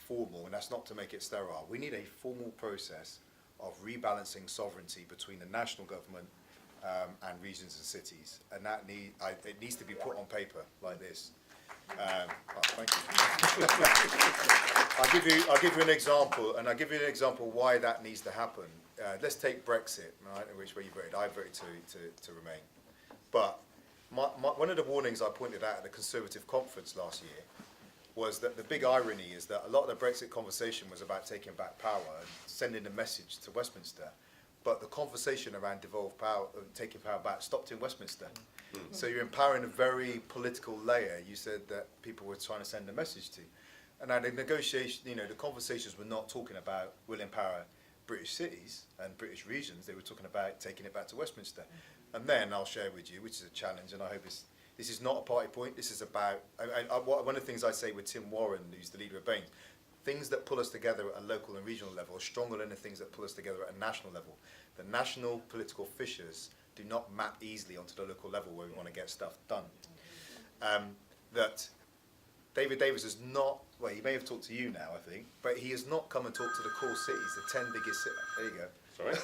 formal, and that's not to make it sterile, we need a formal process of rebalancing sovereignty between the national government and regions and cities, and it needs to be put on paper like this. Thank you. I'll give you an example, and I'll give you an example why that needs to happen. Let's take Brexit, right? Which way you voted? I voted to remain. But one of the warnings I pointed out at the Conservative conference last year was that the big irony is that a lot of the Brexit conversation was about taking back power and sending a message to Westminster, but the conversation around devolved power, taking power back, stopped in Westminster. So you're empowering a very political layer you said that people were trying to send a message to. And now the negotiation, the conversations were not talking about will empower British cities and British regions, they were talking about taking it back to Westminster. And then I'll share with you, which is a challenge, and I hope this is not a party point, this is about, one of the things I say with Tim Warren, who's the leader of Bain, things that pull us together at a local and regional level are stronger than the things that pull us together at a national level. The national political fissures do not map easily onto the local level where we want to get stuff done. That David Davis has not, well, he may have talked to you now, I think, but he has not come and talked to the core cities, the 10 biggest cities. There you go. Sorry?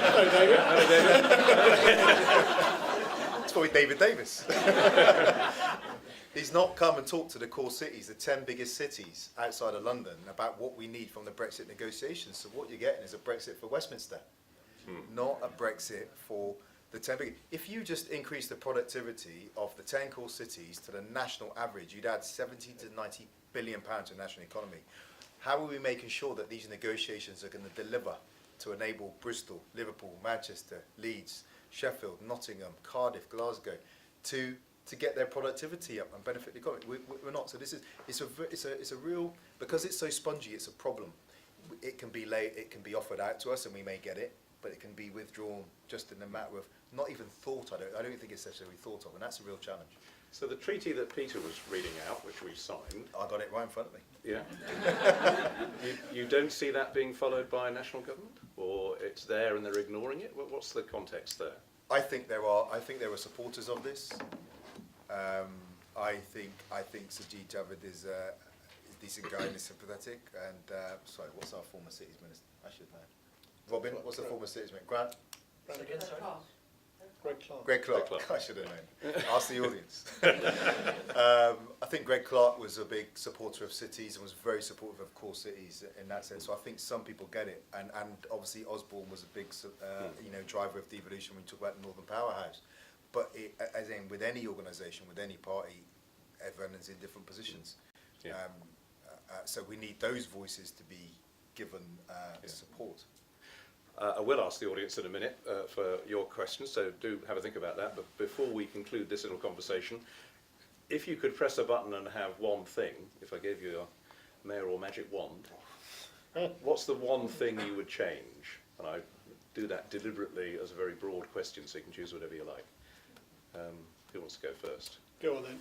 Hello, David. It's probably David Davis. He's not come and talked to the core cities, the 10 biggest cities outside of London, about what we need from the Brexit negotiations. So what you're getting is a Brexit for Westminster, not a Brexit for the 10 biggest. If you just increase the productivity of the 10 core cities to the national average, you'd add 70 to 90 billion pounds to the national economy. How are we making sure that these negotiations are going to deliver to enable Bristol, Liverpool, Manchester, Leeds, Sheffield, Nottingham, Cardiff, Glasgow to get their productivity up and benefit the economy? We're not. So this is it's a real, because it's so spongy. It's a problem. It can be it can be offered out to us, and we may get it, but it can be withdrawn just in a matter of not even thought. I don't think it's necessarily thought of, and that's a real challenge. So the treaty that Peter was reading out, which we signed, I got it right in front of me. yeah, you don't see that being followed by a national government, or it's there and they're ignoring it? What's the context there? I think there are supporters of this. I think Sajid Javid is a decent guy and is sympathetic. And sorry, what's our former cities minister? I should know. Robin, what's the former cities minister? Grant? Greg Clark. I should have known. Ask the audience. I think Greg Clark was a big supporter of cities and was very supportive of core cities in that sense. So I think some people get it. And obviously Osborne was a big driver of devolution when we talk about the Northern Powerhouse. But as in with any organisation, with any party, everyone is in different positions. Yeah. So we need those voices to be given support. I will ask the audience in a minute for your questions, so do have a think about that. But before we conclude this little conversation, if you could press a button and have one thing, if I gave you a mayoral magic wand, what's the one thing you would change? And I do that deliberately as a very broad question, so you can choose whatever you like. Who wants to go first? Go on then.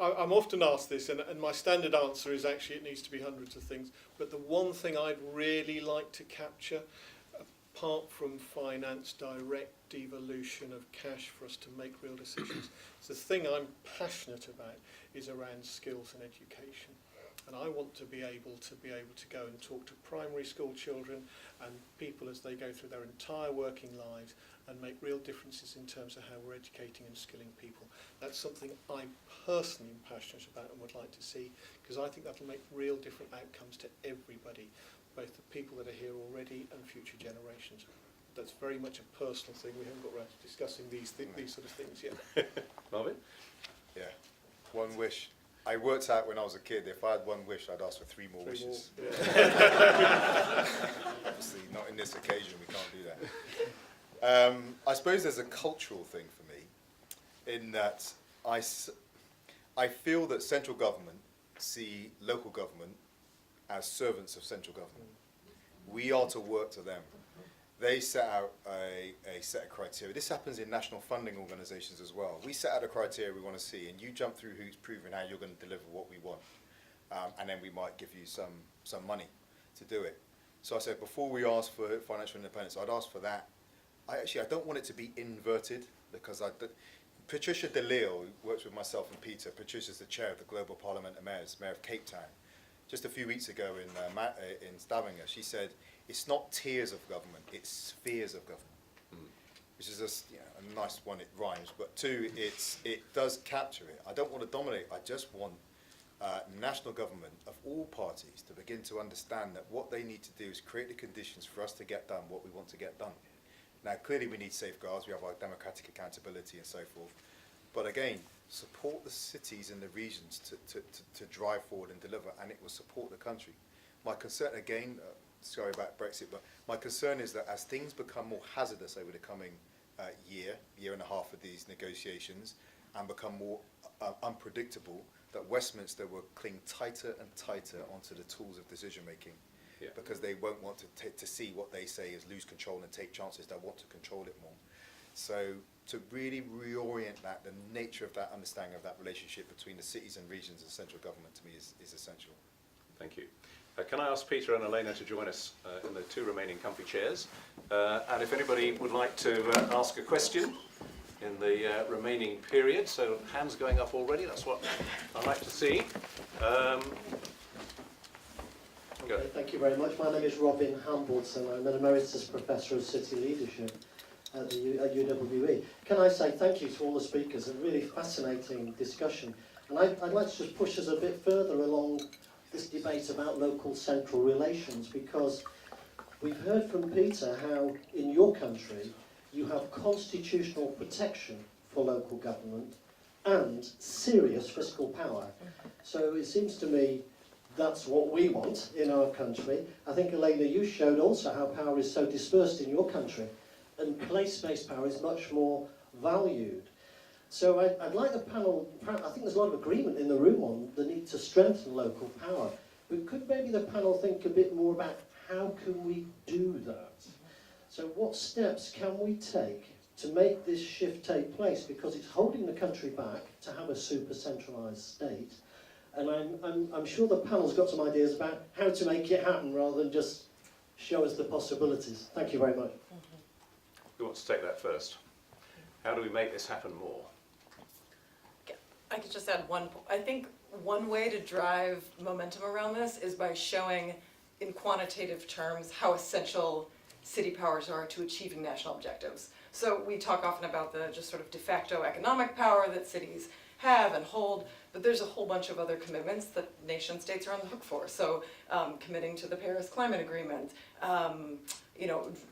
I'm often asked this, and my standard answer is actually it needs to be hundreds of things. But the one thing I'd really like to capture, apart from finance, direct devolution of cash for us to make real decisions, the thing I'm passionate about is around skills and education. And I want to be able to go and talk to primary school children and people as they go through their entire working lives and make real differences in terms of how we're educating and skilling people. That's something I personally am passionate about and would like to see, because I think that'll make real different outcomes to everybody, both the people that are here already and future generations. That's very much a personal thing. We haven't got around to discussing these sort of things yet. Marvin? Yeah, one wish. I worked out when I was a kid, if I had one wish, I'd ask for three more wishes. Yeah. Obviously, not in this occasion, we can't do that. I suppose there's a cultural thing for me, in that I feel that central government see local government as servants of central government. We are to work to them. They set out a set of criteria. This happens in national funding organisations as well. We set out a criteria we want to see, and you jump through hoops proving how you're going to deliver what we want. And then we might give you some money to do it. So I said, before we ask for financial independence, I'd ask for that. I don't want it to be inverted, because Patricia DeLille, who works with myself and Peter, Patricia's the chair of the Global Parliament of Mayors, Mayor of Cape Town. Just a few weeks ago in Stavanger, she said, it's not tiers of government, it's spheres of government. Which is a nice one, it rhymes, but two, it does capture it. I don't want to dominate, I just want national government of all parties to begin to understand that what they need to do is create the conditions for us to get done what we want to get done. Now, clearly we need safeguards, we have our democratic accountability and so forth, but again, support the cities and the regions to drive forward and deliver, and it will support the country. My concern, again, sorry about Brexit, but my concern is that as things become more hazardous over the coming year and a half of these negotiations and become more unpredictable, that Westminster will cling tighter and tighter onto the tools of decision making, because they won't want to see what they say is lose control and take chances. They want to control it more. So to really reorient that, the nature of that understanding of that relationship between the cities and regions and central government, to me is essential. Thank you. Can I ask Peter and Alaina to join us in the two remaining comfy chairs? And if anybody would like to ask a question in the remaining period, so hands going up already, that's what I like to see. Okay, thank you very much. My name is Robin Hambleton. I'm an Emeritus Professor of City Leadership at UWE. Can I say thank you to all the speakers, a really fascinating discussion. And I'd like to just push us a bit further along this debate about local-central relations, because we've heard from Peter how in your country you have constitutional protection for local government and serious fiscal power. So it seems to me that's what we want in our country. I think, Alaina, you showed also how power is so dispersed in your country, and place-based power is much more valued. So I'd like the panel, I think there's a lot of agreement in the room on the need to strengthen local power, but could maybe the panel think a bit more about how can we do that? So what steps can we take to make this shift take place, because it's holding the country back to have a super centralised state. And I'm sure the panel's got some ideas about how to make it happen rather than just show us the possibilities. Thank you very much. Who wants to take that first? How do we make this happen more? I could just add one. I think one way to drive momentum around this is by showing in quantitative terms how essential city powers are to achieving national objectives. So we talk often about the just sort of de facto economic power that cities have and hold, but there's a whole bunch of other commitments that nation states are on the hook for. So committing to the Paris Climate Agreement,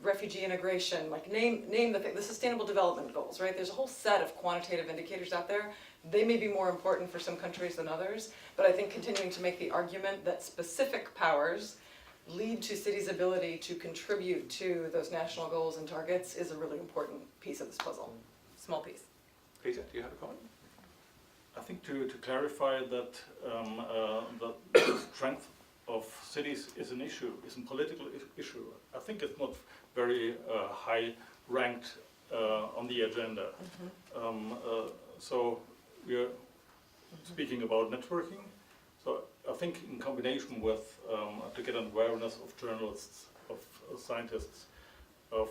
refugee integration, like name the Sustainable Development Goals, right? There's a whole set of quantitative indicators out there. They may be more important for some countries than others, but I think continuing to make the argument that specific powers lead to cities' ability to contribute to those national goals and targets is a really important piece of this puzzle. Small piece. Peter, do you have a comment? I think to clarify that the strength of cities is an issue, is a political issue. I think it's not very high ranked on the agenda. So we're speaking about networking. So I think in combination with to get an awareness of journalists, of scientists, of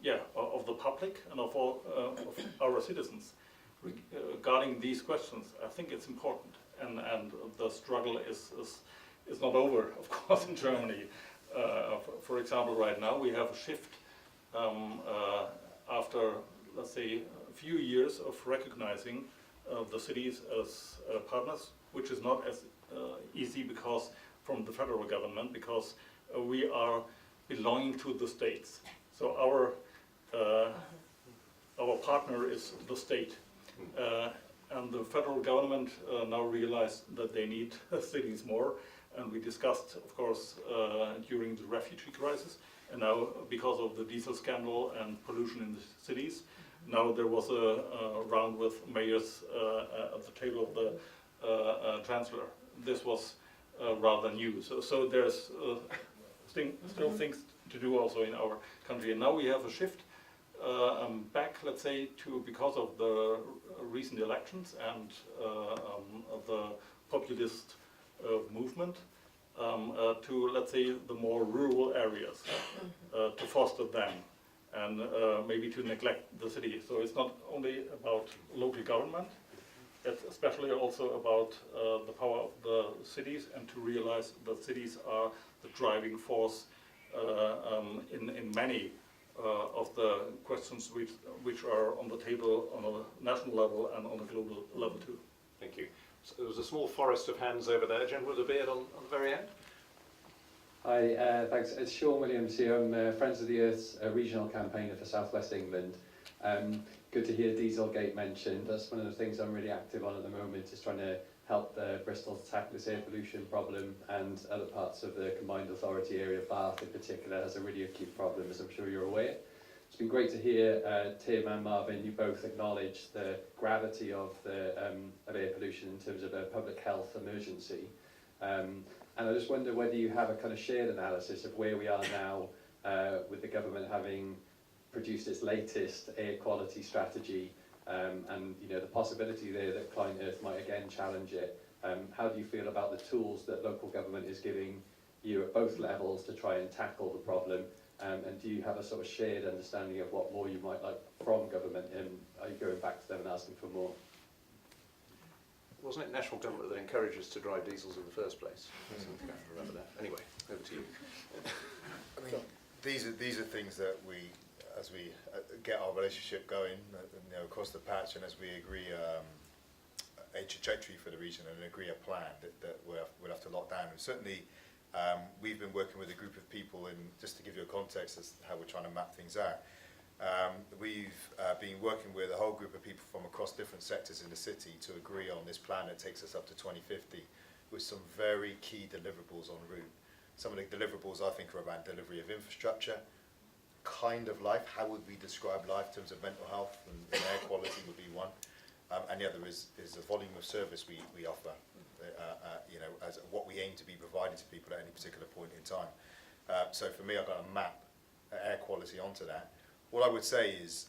the public and of all of our citizens regarding these questions, I think it's important. And the struggle is not over, of course, in Germany. For example, right now we have a shift after, let's say, a few years of recognizing the cities as partners, which is not as easy because from the federal government, because we are belonging to the states. So our partner is the state. And the federal government now realized that they need cities more, and we discussed, of course, during the refugee crisis, and now because of the diesel scandal and pollution in the cities, now there was a round with mayors at the table of the chancellor. This was rather new, so there's still things to do also in our country, and now we have a shift back, let's say, to because of the recent elections and the populist movement to, let's say, the more rural areas, to foster them and maybe to neglect the city. So it's not only about local government, it's especially also about the power of the cities, and to realize that cities are the driving force in many of the questions which are on the table on a national level and on a global level too. Thank you. So there was a small forest of hands over there. Gentleman with the beard on the very end. Hi, thanks. It's Sean Williams here. I'm Friends of the Earth's regional campaigner for South West England. Good to hear Dieselgate mentioned. That's one of the things I'm really active on at the moment, is trying to help Bristol tackle this air pollution problem, and other parts of the combined authority area, Bath in particular, has a really acute problem, as I'm sure you're aware. It's been great to hear Tim and Marvin, you both acknowledge the gravity of air pollution in terms of a public health emergency. And I just wonder whether you have a kind of shared analysis of where we are now with the government having produced its latest air quality strategy, and the possibility there that Climate Earth might again challenge it. How do you feel about the tools that local government is giving you at both levels to try and tackle the problem? And do you have a sort of shared understanding of what more you might like from government, and are you going back to them and asking for more? Wasn't it national government that encouraged us to drive diesels in the first place? I can't remember that. Anyway, over to you. I mean, these are things that we, as we get our relationship going, across the patch, and as we agree a trajectory for the region and agree a plan that we'll have to lock down. And certainly, we've been working with a group of people, and just to give you a context as to how we're trying to map things out. We've been working with a whole group of people from across different sectors in the city to agree on this plan that takes us up to 2050 with some very key deliverables en route. Some of the deliverables I think are around delivery of infrastructure, kind of life, how would we describe life in terms of mental health, and air quality would be one. And the other is the volume of service we offer, as what we aim to be providing to people at any particular point in time. So for me, I've got to map air quality onto that. What I would say is,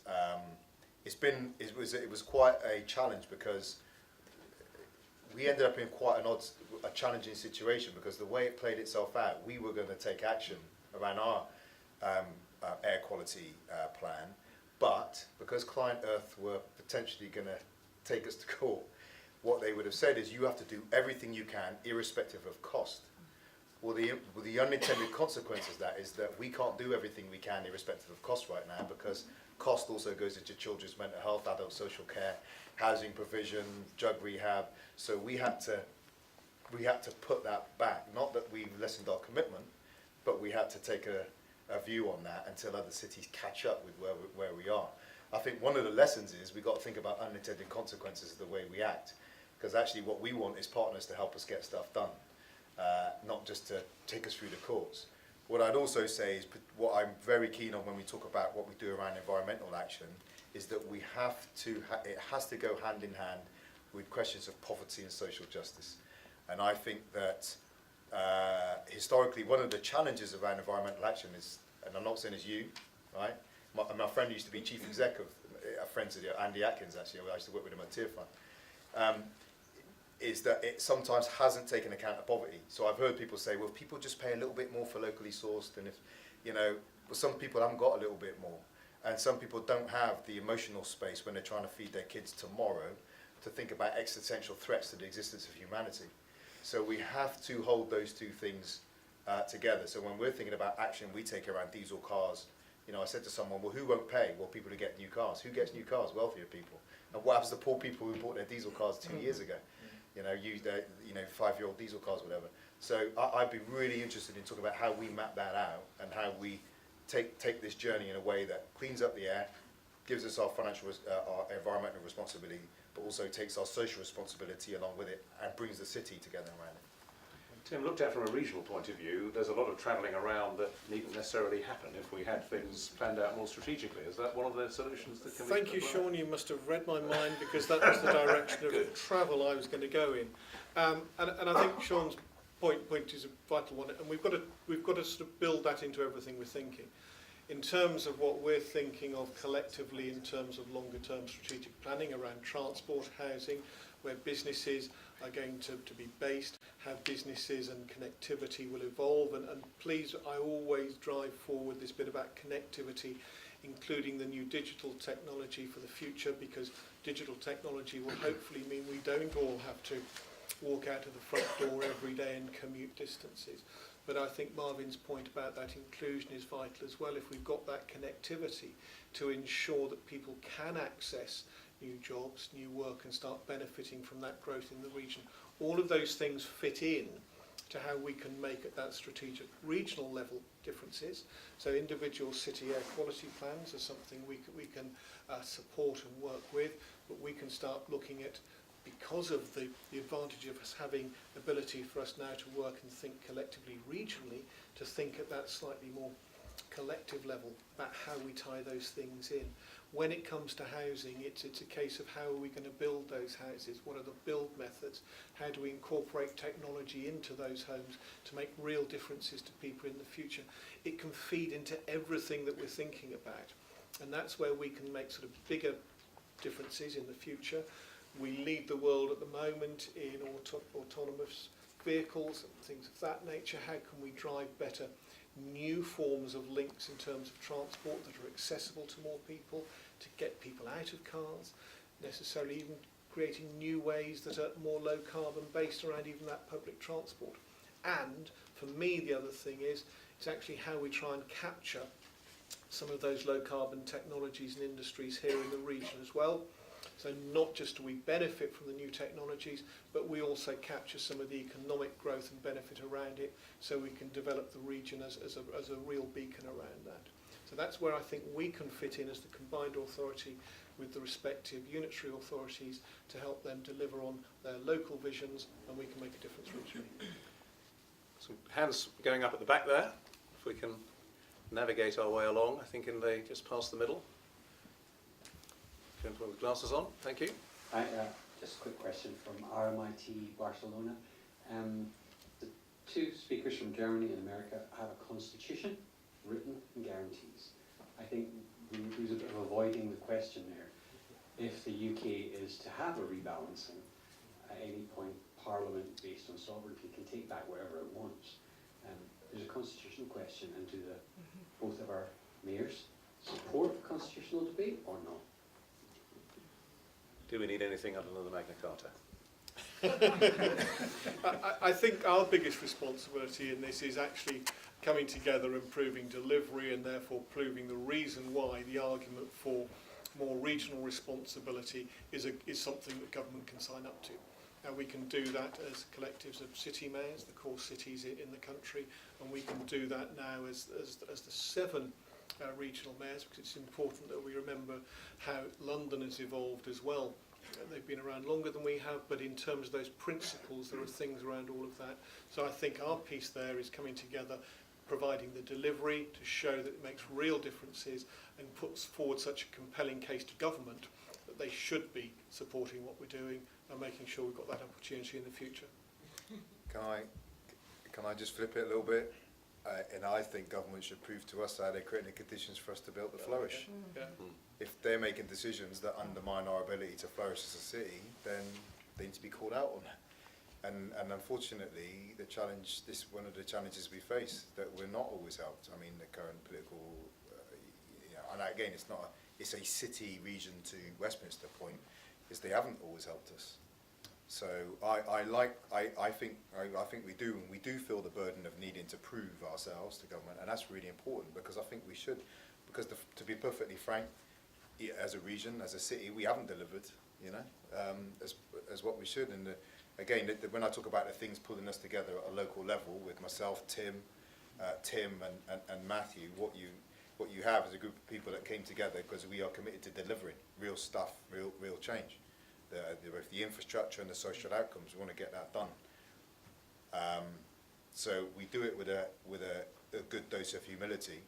it was quite a challenge, because we ended up in quite a challenging situation, because the way it played itself out, we were going to take action around our air quality plan, but because Climate Earth were potentially going to take us to court, what they would have said is you have to do everything you can, irrespective of cost. Well, the unintended consequence of that is that we can't do everything we can irrespective of cost right now, because cost also goes into children's mental health, adult social care, housing provision, drug rehab. So we had to put that back. Not that we lessened our commitment, but we had to take a view on that until other cities catch up with where we are. I think one of the lessons is we've got to think about unintended consequences of the way we act, because actually what we want is partners to help us get stuff done, not just to take us through the courts. What I'd also say is, what I'm very keen on when we talk about what we do around environmental action, is that we have to, it has to go hand in hand with questions of poverty and social justice. And I think that historically, one of the challenges around environmental action is, and I'm not saying it's you, right? My friend used to be chief exec of friends of Andy Atkins, actually. I used to work with him at Tier Fund. Is that it sometimes hasn't taken account of poverty. So I've heard people say, well, if people just pay a little bit more for locally sourced, and if, well, some people haven't got a little bit more. And some people don't have the emotional space when they're trying to feed their kids tomorrow to think about existential threats to the existence of humanity. So we have to hold those two things together. So when we're thinking about action we take around diesel cars, I said to someone, well, who won't pay? Well, people who get new cars. Who gets new cars? Wealthier people. And what happens to poor people who bought their diesel cars 2 years ago? Used their 5-year-old diesel cars, whatever. So I'd be really interested in talking about how we map that out and how we take this journey in a way that cleans up the air, gives us our our environmental responsibility, but also takes our social responsibility along with it and brings the city together around it. Tim, looked at from a regional point of view, there's a lot of travelling around that needn't necessarily happen if we had things planned out more strategically. Is that one of the solutions that can be Thank you, Sean. You must have read my mind, because that was the direction of travel I was going to go in. And I think Sean's point is a vital one, and we've got to sort of build that into everything we're thinking. In terms of what we're thinking of collectively in terms of longer term strategic planning around transport, housing, where businesses are going to be based, how businesses and connectivity will evolve, and please, I always drive forward this bit about connectivity, including the new digital technology for the future, because digital technology will hopefully mean we don't all have to walk out of the front door every day and commute distances. But I think Marvin's point about that inclusion is vital as well. If we've got that connectivity to ensure that people can access new jobs, new work, and start benefiting from that growth in the region. All of those things fit in to how we can make at that strategic regional level differences. So individual city air quality plans are something we can support and work with, but we can start looking at, because of the advantage of us having ability for us now to work and think collectively regionally, to think at that slightly more collective level about how we tie those things in. When it comes to housing, it's a case of how are we going to build those houses, what are the build methods, how do we incorporate technology into those homes to make real differences to people in the future. It can feed into everything that we're thinking about, and that's where we can make sort of bigger differences in the future. We lead the world at the moment in autonomous vehicles and things of that nature. How can we drive better new forms of links in terms of transport that are accessible to more people, to get people out of cars, necessarily even creating new ways that are more low carbon based around even that public transport. And for me, the other thing is, it's actually how we try and capture some of those low carbon technologies and industries here in the region as well. So not just do we benefit from the new technologies, but we also capture some of the economic growth and benefit around it, so we can develop the region as a real beacon around that. So that's where I think we can fit in as the combined authority with the respective unitary authorities to help them deliver on their local visions, and we can make a difference regionally. Some hands going up at the back there, if we can navigate our way along, I think just past the middle. Gentleman with glasses on, thank you. Just a quick question from RMIT Barcelona. The two speakers from Germany and America have a constitution, written and guarantees. I think there's a bit of avoiding the question there. If the UK is to have a rebalancing, at any point Parliament, based on sovereignty, can take back whatever it wants. There's a constitutional question, and do both of our mayors support constitutional debate or not? Do we need anything other than the Magna Carta? I think our biggest responsibility in this is actually coming together and proving delivery, and therefore proving the reason why the argument for more regional responsibility is something that government can sign up to. And we can do that as collectives of city mayors, the core cities in the country, and we can do that now as the 7 regional mayors, because it's important that we remember how London has evolved as well. They've been around longer than we have, but in terms of those principles, there are things around all of that. So I think our piece there is coming together, providing the delivery to show that it makes real differences and puts forward such a compelling case to government that they should be supporting what we're doing and making sure we've got that opportunity in the future. Can I just flip it a little bit? And I think government should prove to us how they're creating the conditions for us to be able to flourish. Yeah. If they're making decisions that undermine our ability to flourish as a city, then they need to be called out on that. And unfortunately, one of the challenges we face, that we're not always helped. I mean, the current political, and again, it's a city region to Westminster point, is they haven't always helped us. So I think we do, and we do feel the burden of needing to prove ourselves to government, and that's really important, because I think we should, because to be perfectly frank, as a region, as a city, we haven't delivered, as what we should. And again, when I talk about the things pulling us together at a local level, with myself, Tim, and Matthew, what you have is a group of people that came together because we are committed to delivering real stuff, real change. The infrastructure and the social outcomes, we want to get that done. So we do it with a good dose of humility,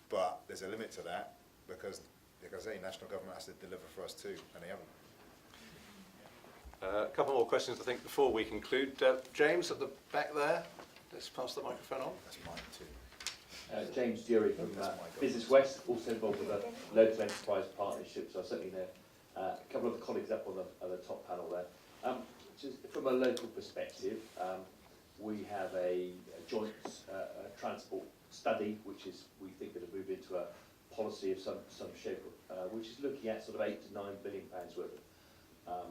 but there's a limit to that, because, like I say, national government has to deliver for us too, and they haven't. A couple more questions, I think, before we conclude. James at the back there, let's pass the microphone on. That's mine too. James Dury from Business West, also involved with a local enterprise partnership, so I certainly know a couple of the colleagues up on the top panel there. Just from a local perspective, we have a joint transport study, which is, we think, going to move into a policy of some shape, which is looking at sort of £8 to £9 billion worth of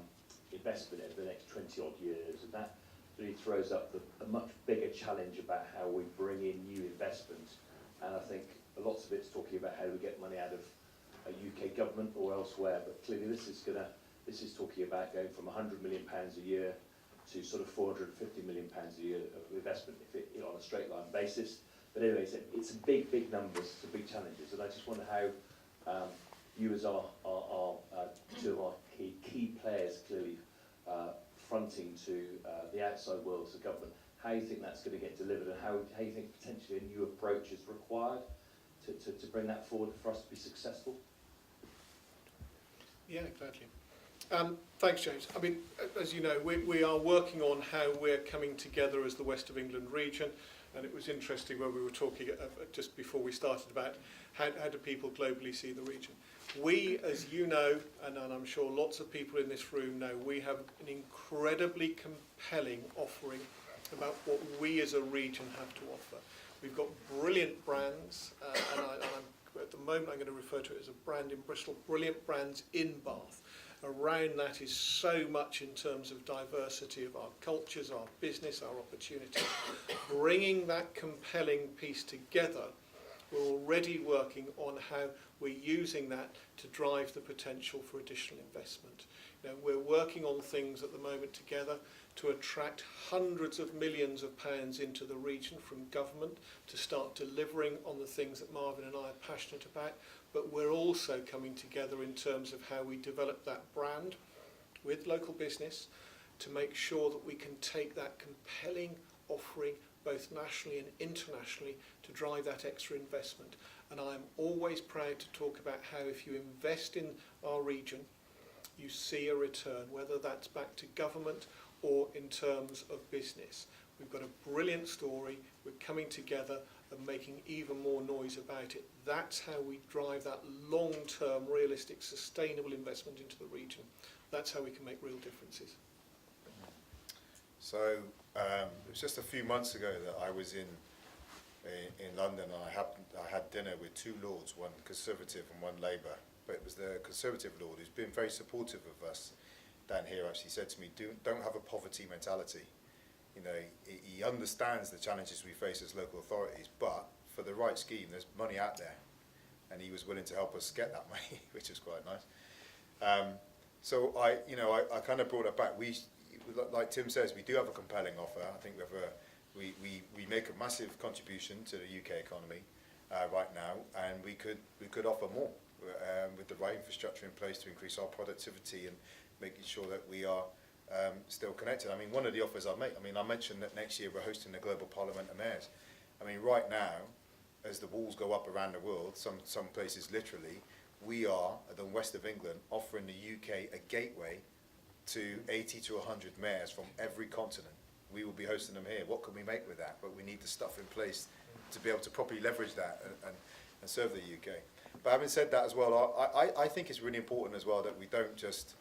investment over the next 20 odd years, and that really throws up a much bigger challenge about how we bring in new investment. And I think lots of it's talking about how do we get money out of a UK government or elsewhere, but clearly this is talking about going from £100 million a year to sort of £450 million a year of investment, if it on a straight line basis. But anyway, it's a big numbers, it's a big challenges, and I just wonder how you as our two of our key players clearly fronting to the outside world, to government, how you think that's going to get delivered, and how you think potentially a new approach is required to bring that forward for us to be successful? Yeah, exactly. Thanks, James. I mean, as you know, we are working on how we're coming together as the West of England region, and it was interesting when we were talking just before we started about how do people globally see the region. We, as you know, and I'm sure lots of people in this room know, we have an incredibly compelling offering about what we as a region have to offer. We've got brilliant brands, and at the moment I'm going to refer to it as a brand in Bristol, brilliant brands in Bath. Around that is so much in terms of diversity of our cultures, our business, our opportunities. Bringing that compelling piece together, we're already working on how we're using that to drive the potential for additional investment. You know, we're working on things at the moment together to attract hundreds of millions of pounds into the region from government to start delivering on the things that Marvin and I are passionate about, but we're also coming together in terms of how we develop that brand with local business to make sure that we can take that compelling offering both nationally and internationally to drive that extra investment. And I'm always proud to talk about how if you invest in our region, you see a return, whether that's back to government or in terms of business. We've got a brilliant story, we're coming together and making even more noise about it. That's how we drive that long-term, realistic, sustainable investment into the region. That's how we can make real differences. So it was just a few months ago that I was in London, and I had dinner with two lords, one Conservative and one Labour. But it was the Conservative lord who's been very supportive of us down here. Actually said to me, don't have a poverty mentality. You know, he understands the challenges we face as local authorities, but for the right scheme, there's money out there, and he was willing to help us get that money, which is quite nice. So I kind of brought it back. We, like Tim says, we do have a compelling offer. I think we make a massive contribution to the UK economy right now, and we could offer more with the right infrastructure in place to increase our productivity and making sure that we are still connected. I mean, one of the offers I mentioned that next year we're hosting the Global Parliament of Mayors. I mean, right now, as the walls go up around the world, some places literally, we are, at the West of England, offering the UK a gateway to 80 to 100 mayors from every continent. We will be hosting them here. What can we make with that? But we need the stuff in place to be able to properly leverage that and serve the UK. But having said that as well, I think it's really important as well that we don't just,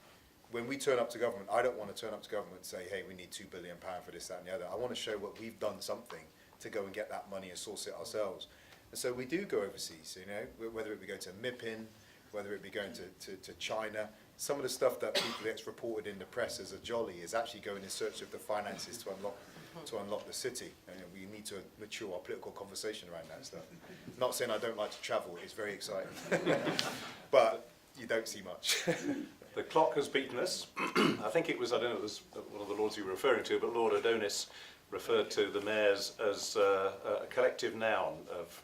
when we turn up to government, I don't want to turn up to government and say, hey, we need £2 billion for this, that and the other. I want to show what we've done something to go and get that money and source it ourselves. And so we do go overseas, you know, whether it be going to MIPIM, whether it be going to China. Some of the stuff that people gets reported in the press as a jolly is actually going in search of the finances to unlock the city. And we need to mature our political conversation around that stuff. Not saying I don't like to travel, it's very exciting. But you don't see much. The clock has beaten us. I think it was, I don't know, it was one of the lords you were referring to, but Lord Adonis referred to the mayors as a collective noun of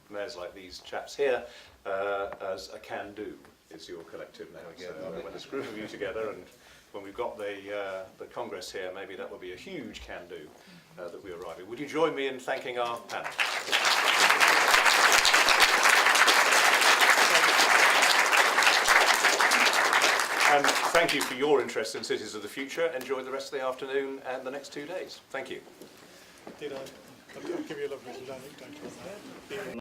mayors like these chaps here as a can-do. Is your collective now. So when there's a group of you together, and when we've got the Congress here, maybe that will be a huge can-do that we arrive at. Would you join me in thanking our panel? And thank you for your interest in cities of the future. Enjoy the rest of the afternoon and the next 2 days. Thank you. I'll give you a lovely anecdote on that.